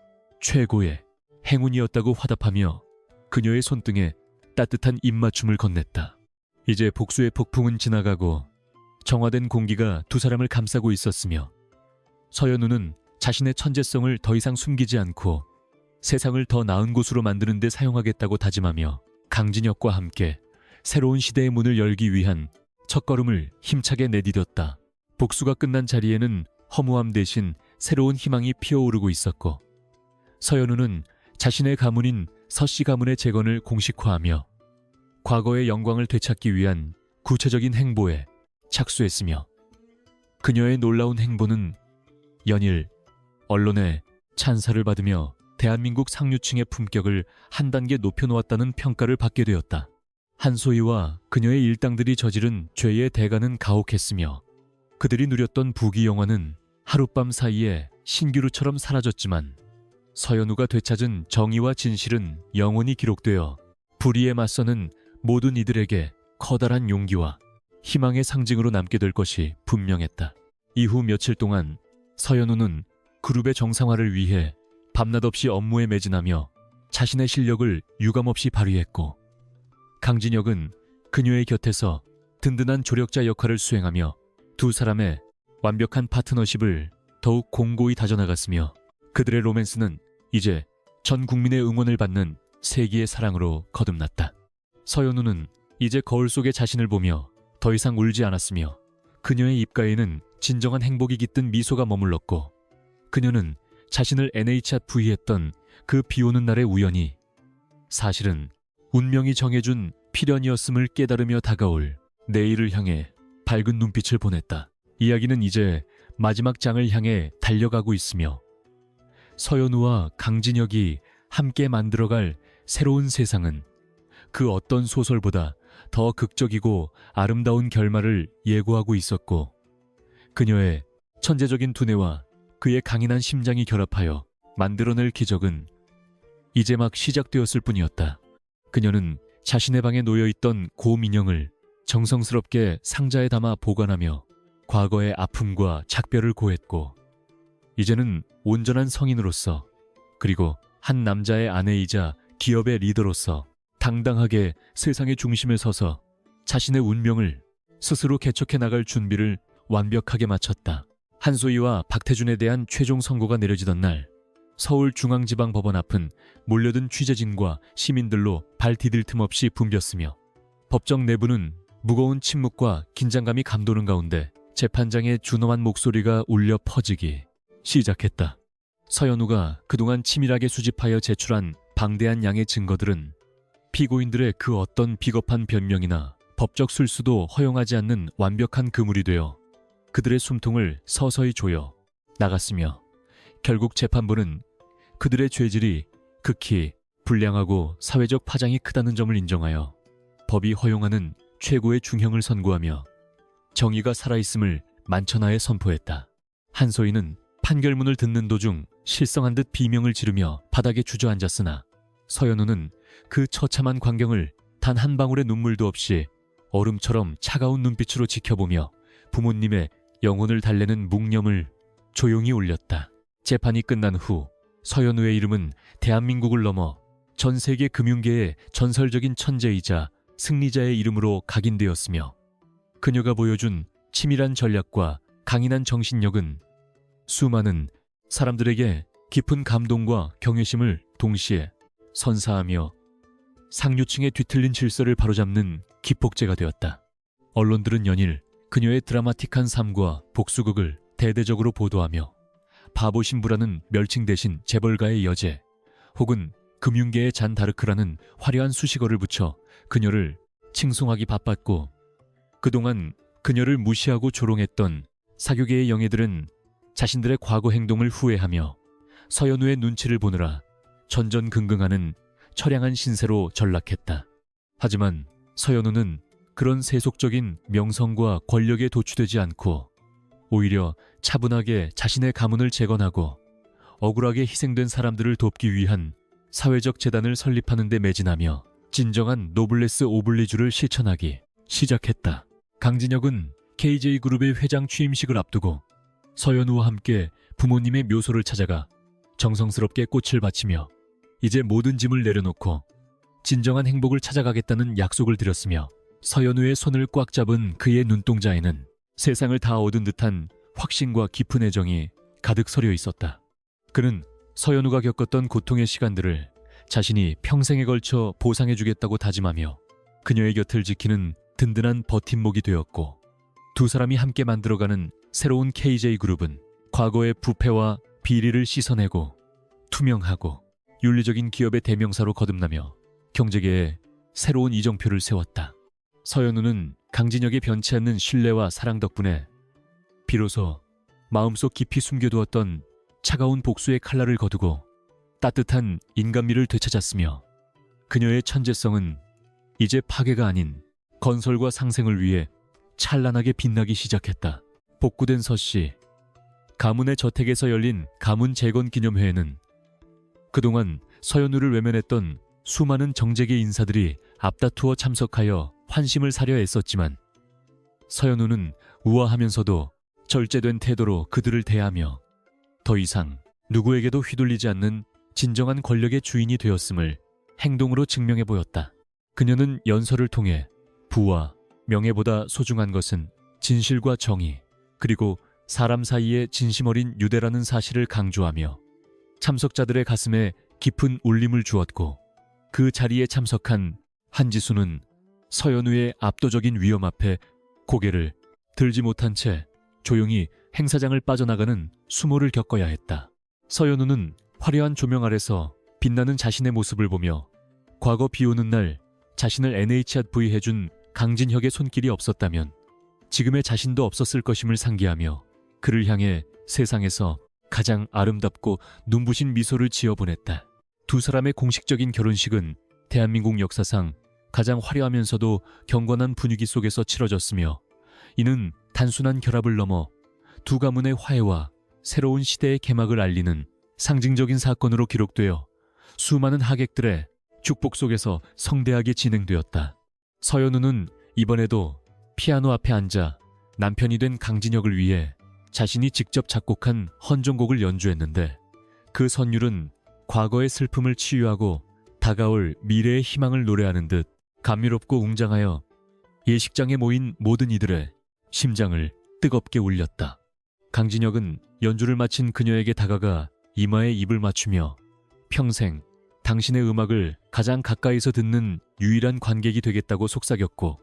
[SPEAKER 1] 최고의 행운이었다고 화답하며 그녀의 손등에 따뜻한 입맞춤을 건넸다. 이제 복수의 폭풍은 지나가고 정화된 공기가 두 사람을 감싸고 있었으며 서연우는 자신의 천재성을 더 이상 숨기지 않고 세상을 더 나은 곳으로 만드는 데 사용하겠다고 다짐하며 강진혁과 함께 새로운 시대의 문을 열기 위한 첫걸음을 힘차게 내디뎠다. 복수가 끝난 자리에는 허무함 대신 새로운 희망이 피어오르고 있었고 서연우는 자신의 가문인 서씨 가문의 재건을 공식화하며 과거의 영광을 되찾기 위한 구체적인 행보에 착수했으며 그녀의 놀라운 행보는 연일 언론의 찬사를 받으며 대한민국 상류층의 품격을 한 단계 높여놓았다는 평가를 받게 되었다. 한소희와 그녀의 일당들이 저지른 죄의 대가는 가혹했으며 그들이 누렸던 부귀영화는 하룻밤 사이에 신기루처럼 사라졌지만 서연우가 되찾은 정의와 진실은 영원히 기록되어 불의에 맞서는 모든 이들에게 커다란 용기와 희망의 상징으로 남게 될 것이 분명했다. 이후 며칠 동안 서연우는 그룹의 정상화를 위해 밤낮 없이 업무에 매진하며 자신의 실력을 유감없이 발휘했고, 강진혁은 그녀의 곁에서 든든한 조력자 역할을 수행하며 두 사람의 완벽한 파트너십을 더욱 공고히 다져나갔으며, 그들의 로맨스는 이제 전 국민의 응원을 받는 세기의 사랑으로 거듭났다. 서연우는 이제 거울 속의 자신을 보며 더 이상 울지 않았으며, 그녀의 입가에는 진정한 행복이 깃든 미소가 머물렀고, 그녀는 자신을 NHRV했던 그 비오는 날의 우연이 사실은 운명이 정해준 필연이었음을 깨달으며 다가올 내일을 향해 밝은 눈빛을 보냈다. 이야기는 이제 마지막 장을 향해 달려가고 있으며, 서연우와 강진혁이 함께 만들어갈 새로운 세상은 그 어떤 소설보다 더 극적이고 아름다운 결말을 예고하고 있었고, 그녀의 천재적인 두뇌와 그의 강인한 심장이 결합하여 만들어낼 기적은 이제 막 시작되었을 뿐이었다. 그녀는 자신의 방에 놓여있던 고민형을 정성스럽게 상자에 담아 보관하며 과거의 아픔과 작별을 고했고, 이제는 온전한 성인으로서, 그리고 한 남자의 아내이자 기업의 리더로서 당당하게 세상의 중심에 서서 자신의 운명을 스스로 개척해 나갈 준비를 완벽하게 마쳤다. 한소희와 박태준에 대한 최종 선고가 내려지던 날, 서울중앙지방법원 앞은 몰려든 취재진과 시민들로 발 디딜 틈 없이 붐볐으며, 법정 내부는 무거운 침묵과 긴장감이 감도는 가운데 재판장의 준엄한 목소리가 울려 퍼지기 시작했다. 서연우가 그동안 치밀하게 수집하여 제출한 방대한 양의 증거들은 피고인들의 그 어떤 비겁한 변명이나 법적 술수도 허용하지 않는 완벽한 그물이 되어 그들의 숨통을 서서히 조여 나갔으며, 결국 재판부는 그들의 죄질이 극히 불량하고 사회적 파장이 크다는 점을 인정하여 법이 허용하는 최고의 중형을 선고하며 정의가 살아있음을 만천하에 선포했다. 한소희는 판결문을 듣는 도중 실성한 듯 비명을 지르며 바닥에 주저앉았으나, 서연우는 그 처참한 광경을 단 한 방울의 눈물도 없이 얼음처럼 차가운 눈빛으로 지켜보며 부모님의 영혼을 달래는 묵념을 조용히 올렸다. 재판이 끝난 후 서연우의 이름은 대한민국을 넘어 전 세계 금융계의 전설적인 천재이자 승리자의 이름으로 각인되었으며, 그녀가 보여준 치밀한 전략과 강인한 정신력은 수많은 사람들에게 깊은 감동과 경외심을 동시에 선사하며 상류층의 뒤틀린 질서를 바로잡는 기폭제가 되었다. 언론들은 연일 그녀의 드라마틱한 삶과 복수극을 대대적으로 보도하며 바보 신부라는 멸칭 대신 재벌가의 여제, 혹은 금융계의 잔다르크라는 화려한 수식어를 붙여 그녀를 칭송하기 바빴고, 그동안 그녀를 무시하고 조롱했던 사교계의 영예들은 자신들의 과거 행동을 후회하며 서연우의 눈치를 보느라 전전긍긍하는 처량한 신세로 전락했다. 하지만 서연우는 그런 세속적인 명성과 권력에 도취되지 않고 오히려 차분하게 자신의 가문을 재건하고 억울하게 희생된 사람들을 돕기 위한 사회적 재단을 설립하는 데 매진하며 진정한 노블레스 오블리주를 실천하기 시작했다. 강진혁은 KJ그룹의 회장 취임식을 앞두고 서연우와 함께 부모님의 묘소를 찾아가 정성스럽게 꽃을 바치며 이제 모든 짐을 내려놓고 진정한 행복을 찾아가겠다는 약속을 드렸으며, 서연우의 손을 꽉 잡은 그의 눈동자에는 세상을 다 얻은 듯한 확신과 깊은 애정이 가득 서려 있었다. 그는 서연우가 겪었던 고통의 시간들을 자신이 평생에 걸쳐 보상해주겠다고 다짐하며 그녀의 곁을 지키는 든든한 버팀목이 되었고, 두 사람이 함께 만들어가는 새로운 KJ그룹은 과거의 부패와 비리를 씻어내고 투명하고 윤리적인 기업의 대명사로 거듭나며 경제계에 새로운 이정표를 세웠다. 서연우는 강진혁의 변치 않는 신뢰와 사랑 덕분에 비로소 마음속 깊이 숨겨두었던 차가운 복수의 칼날을 거두고 따뜻한 인간미를 되찾았으며, 그녀의 천재성은 이제 파괴가 아닌 건설과 상생을 위해 찬란하게 빛나기 시작했다. 복구된 서씨, 가문의 저택에서 열린 가문 재건 기념회에는 그동안 서연우를 외면했던 수많은 정재계 인사들이 앞다투어 참석하여 환심을 사려 애썼지만 서연우는 우아하면서도 절제된 태도로 그들을 대하며 더 이상 누구에게도 휘둘리지 않는 진정한 권력의 주인이 되었음을 행동으로 증명해 보였다. 그녀는 연설을 통해 부와 명예보다 소중한 것은 진실과 정의, 그리고 사람 사이의 진심 어린 유대라는 사실을 강조하며 참석자들의 가슴에 깊은 울림을 주었고, 그 자리에 참석한 한지수는 서연우의 압도적인 위엄 앞에 고개를 들지 못한 채 조용히 행사장을 빠져나가는 수모를 겪어야 했다. 서연우는 화려한 조명 아래서 빛나는 자신의 모습을 보며 과거 비 오는 날 자신을 NHRV 해준 강진혁의 손길이 없었다면 지금의 자신도 없었을 것임을 상기하며 그를 향해 세상에서 가장 아름답고 눈부신 미소를 지어 보냈다. 두 사람의 공식적인 결혼식은 대한민국 역사상 가장 화려하면서도 경건한 분위기 속에서 치러졌으며, 이는 단순한 결합을 넘어 두 가문의 화해와 새로운 시대의 개막을 알리는 상징적인 사건으로 기록되어 수많은 하객들의 축복 속에서 성대하게 진행되었다. 서연우는 이번에도 피아노 앞에 앉아 남편이 된 강진혁을 위해 자신이 직접 작곡한 헌정곡을 연주했는데, 그 선율은 과거의 슬픔을 치유하고 다가올 미래의 희망을 노래하는 듯 감미롭고 웅장하여 예식장에 모인 모든 이들의 심장을 뜨겁게 울렸다. 강진혁은 연주를 마친 그녀에게 다가가 이마에 입을 맞추며 평생 당신의 음악을 가장 가까이서 듣는 유일한 관객이 되겠다고 속삭였고,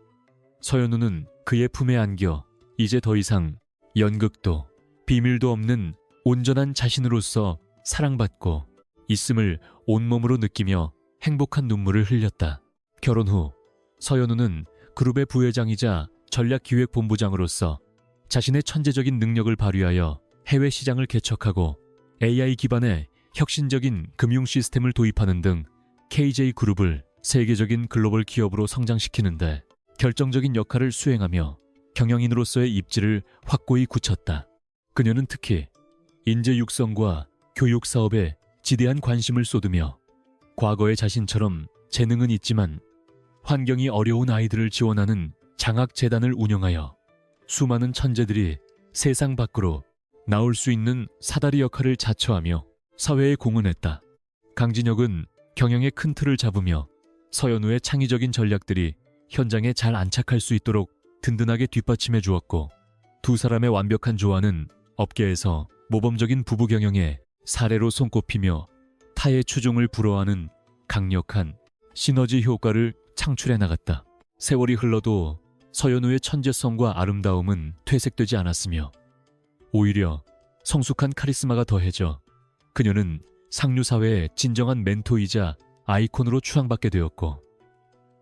[SPEAKER 1] 서연우는 그의 품에 안겨 이제 더 이상 연극도 비밀도 없는 온전한 자신으로서 사랑받고 있음을 온몸으로 느끼며 행복한 눈물을 흘렸다. 결혼 후 서연우는 그룹의 부회장이자 전략기획본부장으로서 자신의 천재적인 능력을 발휘하여 해외 시장을 개척하고 AI 기반의 혁신적인 금융 시스템을 도입하는 등 KJ그룹을 세계적인 글로벌 기업으로 성장시키는데 결정적인 역할을 수행하며 경영인으로서의 입지를 확고히 굳혔다. 그녀는 특히 인재 육성과 교육 사업에 지대한 관심을 쏟으며 과거의 자신처럼 재능은 있지만 환경이 어려운 아이들을 지원하는 장학재단을 운영하여 수많은 천재들이 세상 밖으로 나올 수 있는 사다리 역할을 자처하며 사회에 공헌했다. 강진혁은 경영의 큰 틀을 잡으며 서연우의 창의적인 전략들이 현장에 잘 안착할 수 있도록 든든하게 뒷받침해 주었고, 두 사람의 완벽한 조화는 업계에서 모범적인 부부 경영의 사례로 손꼽히며 타의 추종을 불허하는 강력한 시너지 효과를 창출해 나갔다. 세월이 흘러도 서연우의 천재성과 아름다움은 퇴색되지 않았으며 오히려 성숙한 카리스마가 더해져 그녀는 상류사회의 진정한 멘토이자 아이콘으로 추앙받게 되었고,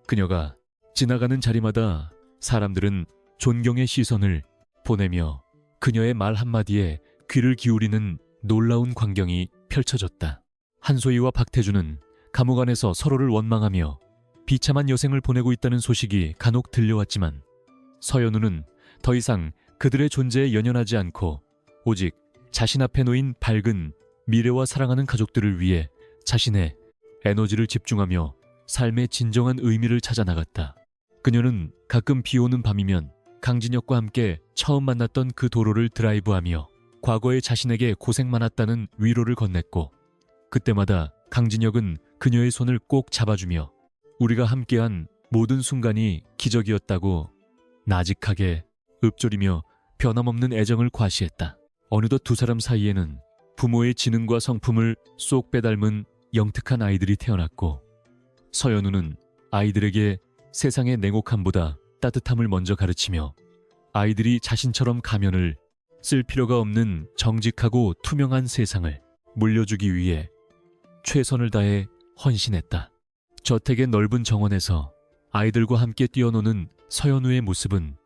[SPEAKER 1] 그녀가 지나가는 자리마다 사람들은 존경의 시선을 보내며 그녀의 말 한마디에 귀를 기울이는 놀라운 광경이 펼쳐졌다. 한소희와 박태주는 감옥 안에서 서로를 원망하며 비참한 여생을 보내고 있다는 소식이 간혹 들려왔지만, 서연우는 더 이상 그들의 존재에 연연하지 않고 오직 자신 앞에 놓인 밝은 미래와 사랑하는 가족들을 위해 자신의 에너지를 집중하며 삶의 진정한 의미를 찾아 나갔다. 그녀는 가끔 비 오는 밤이면 강진혁과 함께 처음 만났던 그 도로를 드라이브하며 과거의 자신에게 고생 많았다는 위로를 건넸고, 그때마다 강진혁은 그녀의 손을 꼭 잡아주며 우리가 함께한 모든 순간이 기적이었다고 나직하게 읊조리며 변함없는 애정을 과시했다. 어느덧 두 사람 사이에는 부모의 지능과 성품을 쏙 빼닮은 영특한 아이들이 태어났고, 서연우는 아이들에게 세상의 냉혹함보다 따뜻함을 먼저 가르치며 아이들이 자신처럼 가면을 쓸 필요가 없는 정직하고 투명한 세상을 물려주기 위해 최선을 다해 헌신했다. 저택의 넓은 정원에서 아이들과 함께 뛰어노는 서연우의 모습은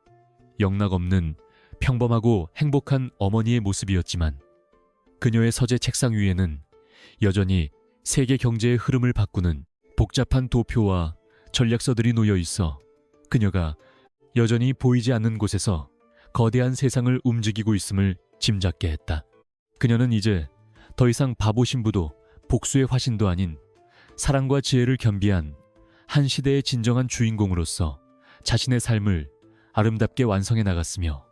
[SPEAKER 1] 영락없는 평범하고 행복한 어머니의 모습이었지만, 그녀의 서재 책상 위에는 여전히 세계 경제의 흐름을 바꾸는 복잡한 도표와 전략서들이 놓여 있어 그녀가 여전히 보이지 않는 곳에서 거대한 세상을 움직이고 있음을 짐작게 했다. 그녀는 이제 더 이상 바보 신부도 복수의 화신도 아닌 사랑과 지혜를 겸비한 한 시대의 진정한 주인공으로서 자신의 삶을 아름답게 완성해 나갔으며,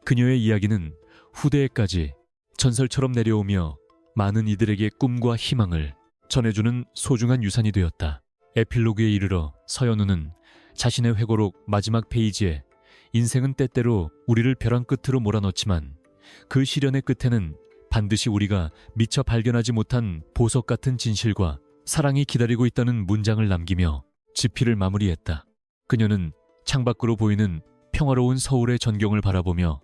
[SPEAKER 1] 그녀의 이야기는 후대에까지 전설처럼 내려오며 많은 이들에게 꿈과 희망을 전해주는 소중한 유산이 되었다. 에필로그에 이르러 서연우는 자신의 회고록 마지막 페이지에 인생은 때때로 우리를 벼랑 끝으로 몰아넣지만 그 시련의 끝에는 반드시 우리가 미처 발견하지 못한 보석 같은 진실과 사랑이 기다리고 있다는 문장을 남기며 집필을 마무리했다. 그녀는 창밖으로 보이는 평화로운 서울의 전경을 바라보며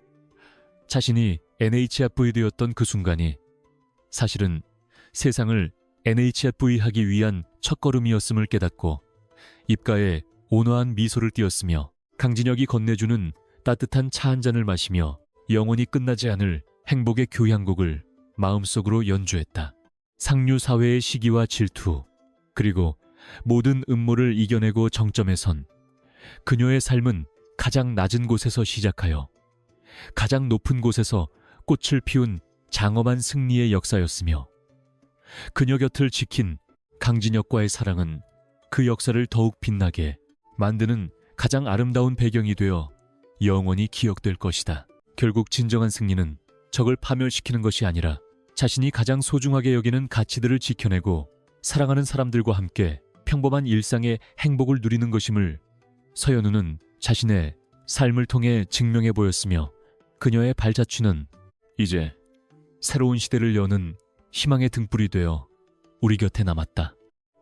[SPEAKER 1] 자신이 NHRV 되었던 그 순간이 사실은 세상을 NHRV 하기 위한 첫걸음이었음을 깨닫고 입가에 온화한 미소를 띄었으며 강진혁이 건네주는 따뜻한 차 한 잔을 마시며 영원히 끝나지 않을 행복의 교향곡을 마음속으로 연주했다. 상류 사회의 시기와 질투, 그리고 모든 음모를 이겨내고 정점에 선 그녀의 삶은 가장 낮은 곳에서 시작하여 가장 높은 곳에서 꽃을 피운 장엄한 승리의 역사였으며, 그녀 곁을 지킨 강진혁과의 사랑은 그 역사를 더욱 빛나게 만드는 가장 아름다운 배경이 되어 영원히 기억될 것이다. 결국 진정한 승리는 적을 파멸시키는 것이 아니라 자신이 가장 소중하게 여기는 가치들을 지켜내고 사랑하는 사람들과 함께 평범한 일상의 행복을 누리는 것임을 서연우는 자신의 삶을 통해 증명해 보였으며, 그녀의 발자취는 이제 새로운 시대를 여는 희망의 등불이 되어 우리 곁에 남았다.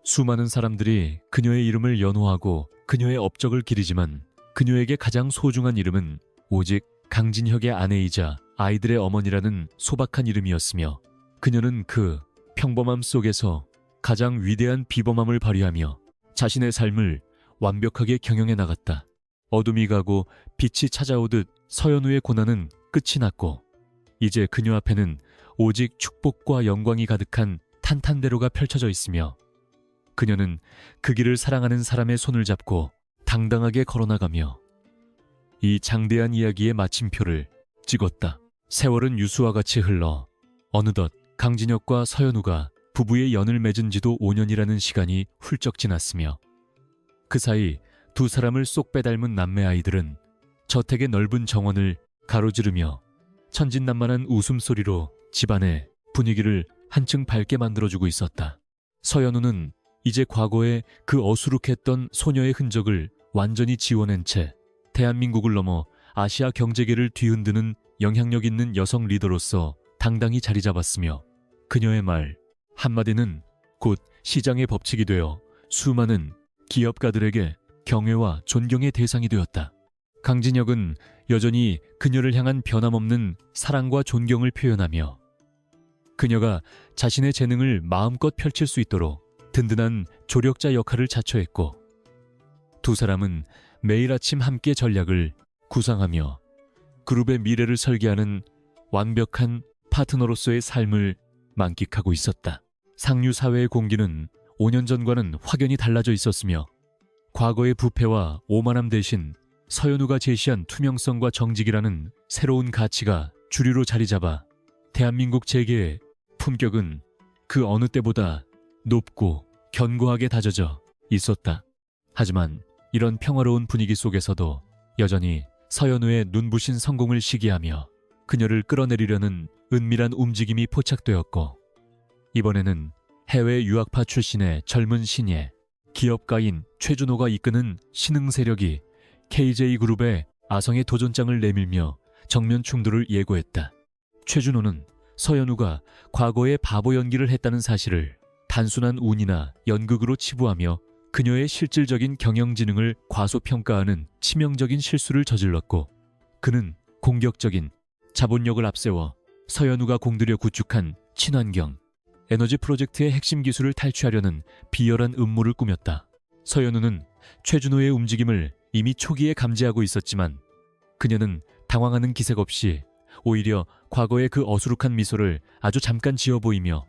[SPEAKER 1] 수많은 사람들이 그녀의 이름을 연호하고 그녀의 업적을 기리지만 그녀에게 가장 소중한 이름은 오직 강진혁의 아내이자 아이들의 어머니라는 소박한 이름이었으며, 그녀는 그 평범함 속에서 가장 위대한 비범함을 발휘하며 자신의 삶을 완벽하게 경영해 나갔다. 어둠이 가고 빛이 찾아오듯 서연우의 고난은 끝이 났고 이제 그녀 앞에는 오직 축복과 영광이 가득한 탄탄대로가 펼쳐져 있으며, 그녀는 그 길을 사랑하는 사람의 손을 잡고 당당하게 걸어나가며 이 장대한 이야기의 마침표를 찍었다. 세월은 유수와 같이 흘러 어느덧 강진혁과 서연우가 부부의 연을 맺은 지도 5년이라는 시간이 훌쩍 지났으며, 그 사이 두 사람을 쏙 빼닮은 남매 아이들은 저택의 넓은 정원을 가로지르며 천진난만한 웃음소리로 집안의 분위기를 한층 밝게 만들어주고 있었다. 서연우는 이제 과거의 그 어수룩했던 소녀의 흔적을 완전히 지워낸 채 대한민국을 넘어 아시아 경제계를 뒤흔드는 영향력 있는 여성 리더로서 당당히 자리 잡았으며, 그녀의 말 한마디는 곧 시장의 법칙이 되어 수많은 기업가들에게 경외와 존경의 대상이 되었다. 강진혁은 여전히 그녀를 향한 변함없는 사랑과 존경을 표현하며 그녀가 자신의 재능을 마음껏 펼칠 수 있도록 든든한 조력자 역할을 자처했고, 두 사람은 매일 아침 함께 전략을 구상하며 그룹의 미래를 설계하는 완벽한 파트너로서의 삶을 만끽하고 있었다. 상류 사회의 공기는 5년 전과는 확연히 달라져 있었으며, 과거의 부패와 오만함 대신 서연우가 제시한 투명성과 정직이라는 새로운 가치가 주류로 자리 잡아 대한민국 재계의 품격은 그 어느 때보다 높고 견고하게 다져져 있었다. 하지만 이런 평화로운 분위기 속에서도 여전히 서연우의 눈부신 성공을 시기하며 그녀를 끌어내리려는 은밀한 움직임이 포착되었고, 이번에는 해외 유학파 출신의 젊은 신예, 기업가인 최준호가 이끄는 신흥 세력이 KJ그룹의 아성의 도전장을 내밀며 정면 충돌을 예고했다. 최준호는 서연우가 과거에 바보 연기를 했다는 사실을 단순한 운이나 연극으로 치부하며 그녀의 실질적인 경영지능을 과소평가하는 치명적인 실수를 저질렀고, 그는 공격적인 자본력을 앞세워 서연우가 공들여 구축한 친환경 에너지 프로젝트의 핵심 기술을 탈취하려는 비열한 음모를 꾸몄다. 서연우는 최준호의 움직임을 이미 초기에 감지하고 있었지만 그녀는 당황하는 기색 없이 오히려 과거의 그 어수룩한 미소를 아주 잠깐 지어 보이며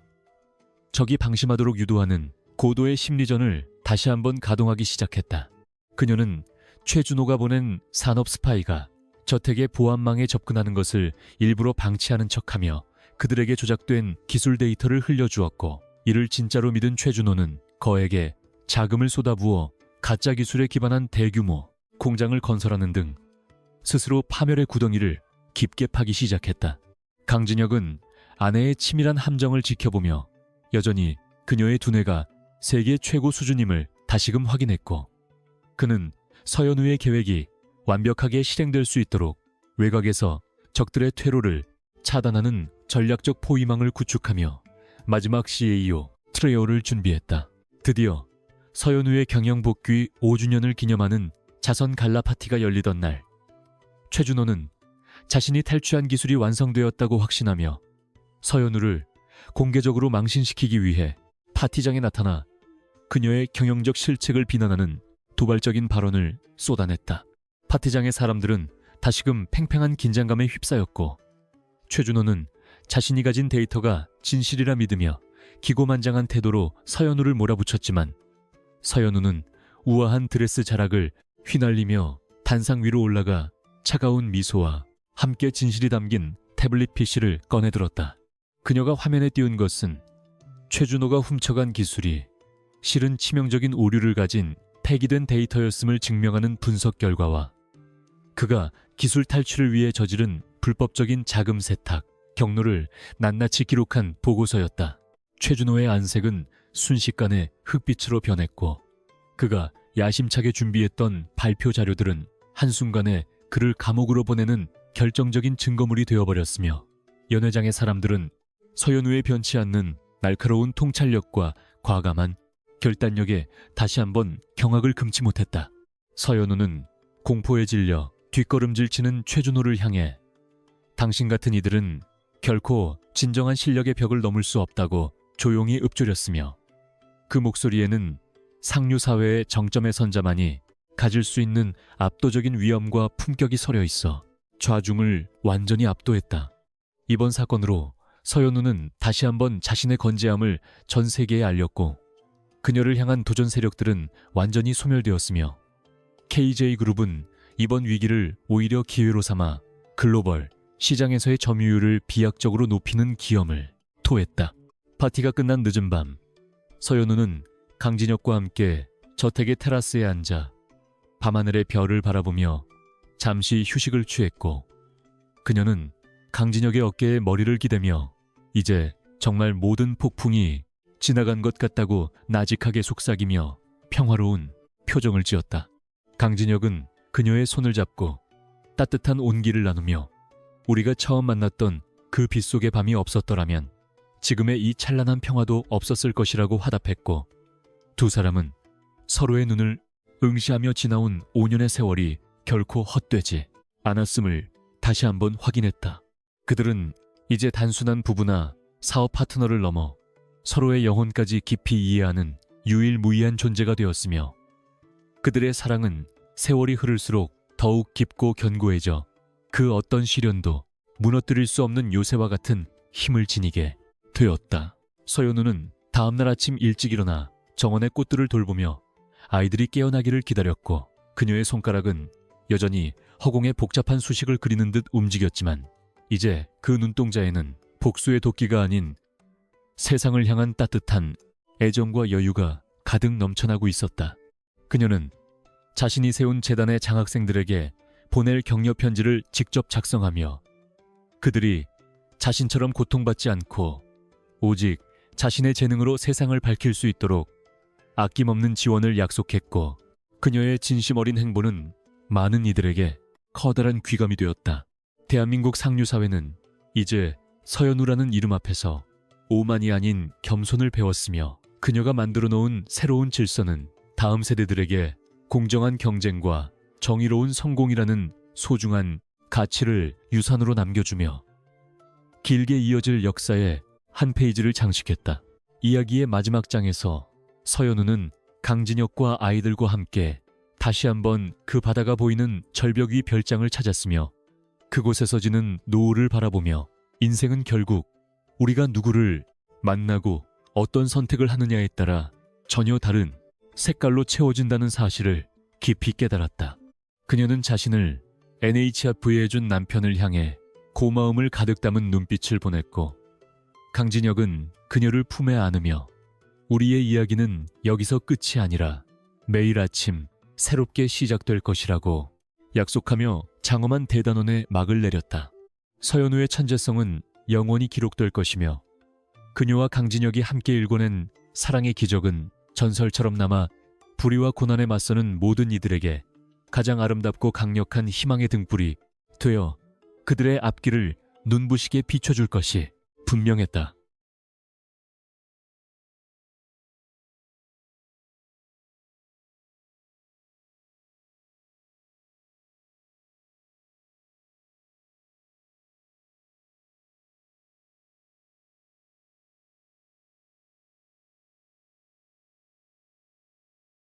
[SPEAKER 1] 적이 방심하도록 유도하는 고도의 심리전을 다시 한번 가동하기 시작했다. 그녀는 최준호가 보낸 산업 스파이가 저택의 보안망에 접근하는 것을 일부러 방치하는 척하며 그들에게 조작된 기술 데이터를 흘려주었고, 이를 진짜로 믿은 최준호는 거액의 자금을 쏟아부어 가짜 기술에 기반한 대규모 공장을 건설하는 등 스스로 파멸의 구덩이를 깊게 파기 시작했다. 강진혁은 아내의 치밀한 함정을 지켜보며 여전히 그녀의 두뇌가 세계 최고 수준임을 다시금 확인했고, 그는 서현우의 계획이 완벽하게 실행될 수 있도록 외곽에서 적들의 퇴로를 차단하는 전략적 포위망을 구축하며 마지막 CAO 트레이어를 준비했다. 드디어 서현우의 경영 복귀 5주년을 기념하는 자선 갈라 파티가 열리던 날, 최준호는 자신이 탈취한 기술이 완성되었다고 확신하며 서현우를 공개적으로 망신시키기 위해 파티장에 나타나 그녀의 경영적 실책을 비난하는 도발적인 발언을 쏟아냈다. 파티장의 사람들은 다시금 팽팽한 긴장감에 휩싸였고, 최준호는 자신이 가진 데이터가 진실이라 믿으며 기고만장한 태도로 서현우를 몰아붙였지만, 서현우는 우아한 드레스 자락을 휘날리며 단상 위로 올라가 차가운 미소와 함께 진실이 담긴 태블릿 PC를 꺼내들었다. 그녀가 화면에 띄운 것은 최준호가 훔쳐간 기술이 실은 치명적인 오류를 가진 폐기된 데이터였음을 증명하는 분석 결과와 그가 기술 탈취를 위해 저지른 불법적인 자금 세탁, 경로를 낱낱이 기록한 보고서였다. 최준호의 안색은 순식간에 흑빛으로 변했고, 그가 야심차게 준비했던 발표 자료들은 한순간에 그를 감옥으로 보내는 결정적인 증거물이 되어버렸으며, 연회장의 사람들은 서현우의 변치 않는 날카로운 통찰력과 과감한 결단력에 다시 한번 경악을 금치 못했다. 서현우는 공포에 질려 뒷걸음질치는 최준호를 향해 당신 같은 이들은 결코 진정한 실력의 벽을 넘을 수 없다고 조용히 읊조렸으며, 그 목소리에는 상류 사회의 정점에 선 자만이 가질 수 있는 압도적인 위엄과 품격이 서려 있어 좌중을 완전히 압도했다. 이번 사건으로 서현우는 다시 한번 자신의 건재함을 전 세계에 알렸고, 그녀를 향한 도전 세력들은 완전히 소멸되었으며, KJ그룹은 이번 위기를 오히려 기회로 삼아 글로벌 시장에서의 점유율을 비약적으로 높이는 기염을 토했다. 파티가 끝난 늦은 밤, 서현우는 강진혁과 함께 저택의 테라스에 앉아 밤하늘의 별을 바라보며 잠시 휴식을 취했고, 그녀는 강진혁의 어깨에 머리를 기대며 이제 정말 모든 폭풍이 지나간 것 같다고 나직하게 속삭이며 평화로운 표정을 지었다. 강진혁은 그녀의 손을 잡고 따뜻한 온기를 나누며 우리가 처음 만났던 그 빗속의 밤이 없었더라면 지금의 이 찬란한 평화도 없었을 것이라고 화답했고, 두 사람은 서로의 눈을 응시하며 지나온 5년의 세월이 결코 헛되지 않았음을 다시 한번 확인했다. 그들은 이제 단순한 부부나 사업 파트너를 넘어 서로의 영혼까지 깊이 이해하는 유일무이한 존재가 되었으며, 그들의 사랑은 세월이 흐를수록 더욱 깊고 견고해져 그 어떤 시련도 무너뜨릴 수 없는 요새와 같은 힘을 지니게 되었다. 서현우는 다음날 아침 일찍 일어나 정원의 꽃들을 돌보며 아이들이 깨어나기를 기다렸고, 그녀의 손가락은 여전히 허공에 복잡한 수식을 그리는 듯 움직였지만 이제 그 눈동자에는 복수의 도끼가 아닌 세상을 향한 따뜻한 애정과 여유가 가득 넘쳐나고 있었다. 그녀는 자신이 세운 재단의 장학생들에게 보낼 격려 편지를 직접 작성하며 그들이 자신처럼 고통받지 않고 오직 자신의 재능으로 세상을 밝힐 수 있도록 아낌없는 지원을 약속했고, 그녀의 진심 어린 행보는 많은 이들에게 커다란 귀감이 되었다. 대한민국 상류사회는 이제 서현우라는 이름 앞에서 오만이 아닌 겸손을 배웠으며, 그녀가 만들어 놓은 새로운 질서는 다음 세대들에게 공정한 경쟁과 정의로운 성공이라는 소중한 가치를 유산으로 남겨주며 길게 이어질 역사의 한 페이지를 장식했다. 이야기의 마지막 장에서 서현우는 강진혁과 아이들과 함께 다시 한번 그 바다가 보이는 절벽 위 별장을 찾았으며, 그곳에서 지는 노을을 바라보며 인생은 결국 우리가 누구를 만나고 어떤 선택을 하느냐에 따라 전혀 다른 색깔로 채워진다는 사실을 깊이 깨달았다. 그녀는 자신을 NHF에 해준 남편을 향해 고마움을 가득 담은 눈빛을 보냈고, 강진혁은 그녀를 품에 안으며 우리의 이야기는 여기서 끝이 아니라 매일 아침 새롭게 시작될 것이라고 약속하며 장엄한 대단원의 막을 내렸다. 서연우의 천재성은 영원히 기록될 것이며 그녀와 강진혁이 함께 일궈낸 사랑의 기적은 전설처럼 남아 불의와 고난에 맞서는 모든 이들에게 가장 아름답고 강력한 희망의 등불이 되어 그들의 앞길을 눈부시게 비춰줄 것이 분명했다.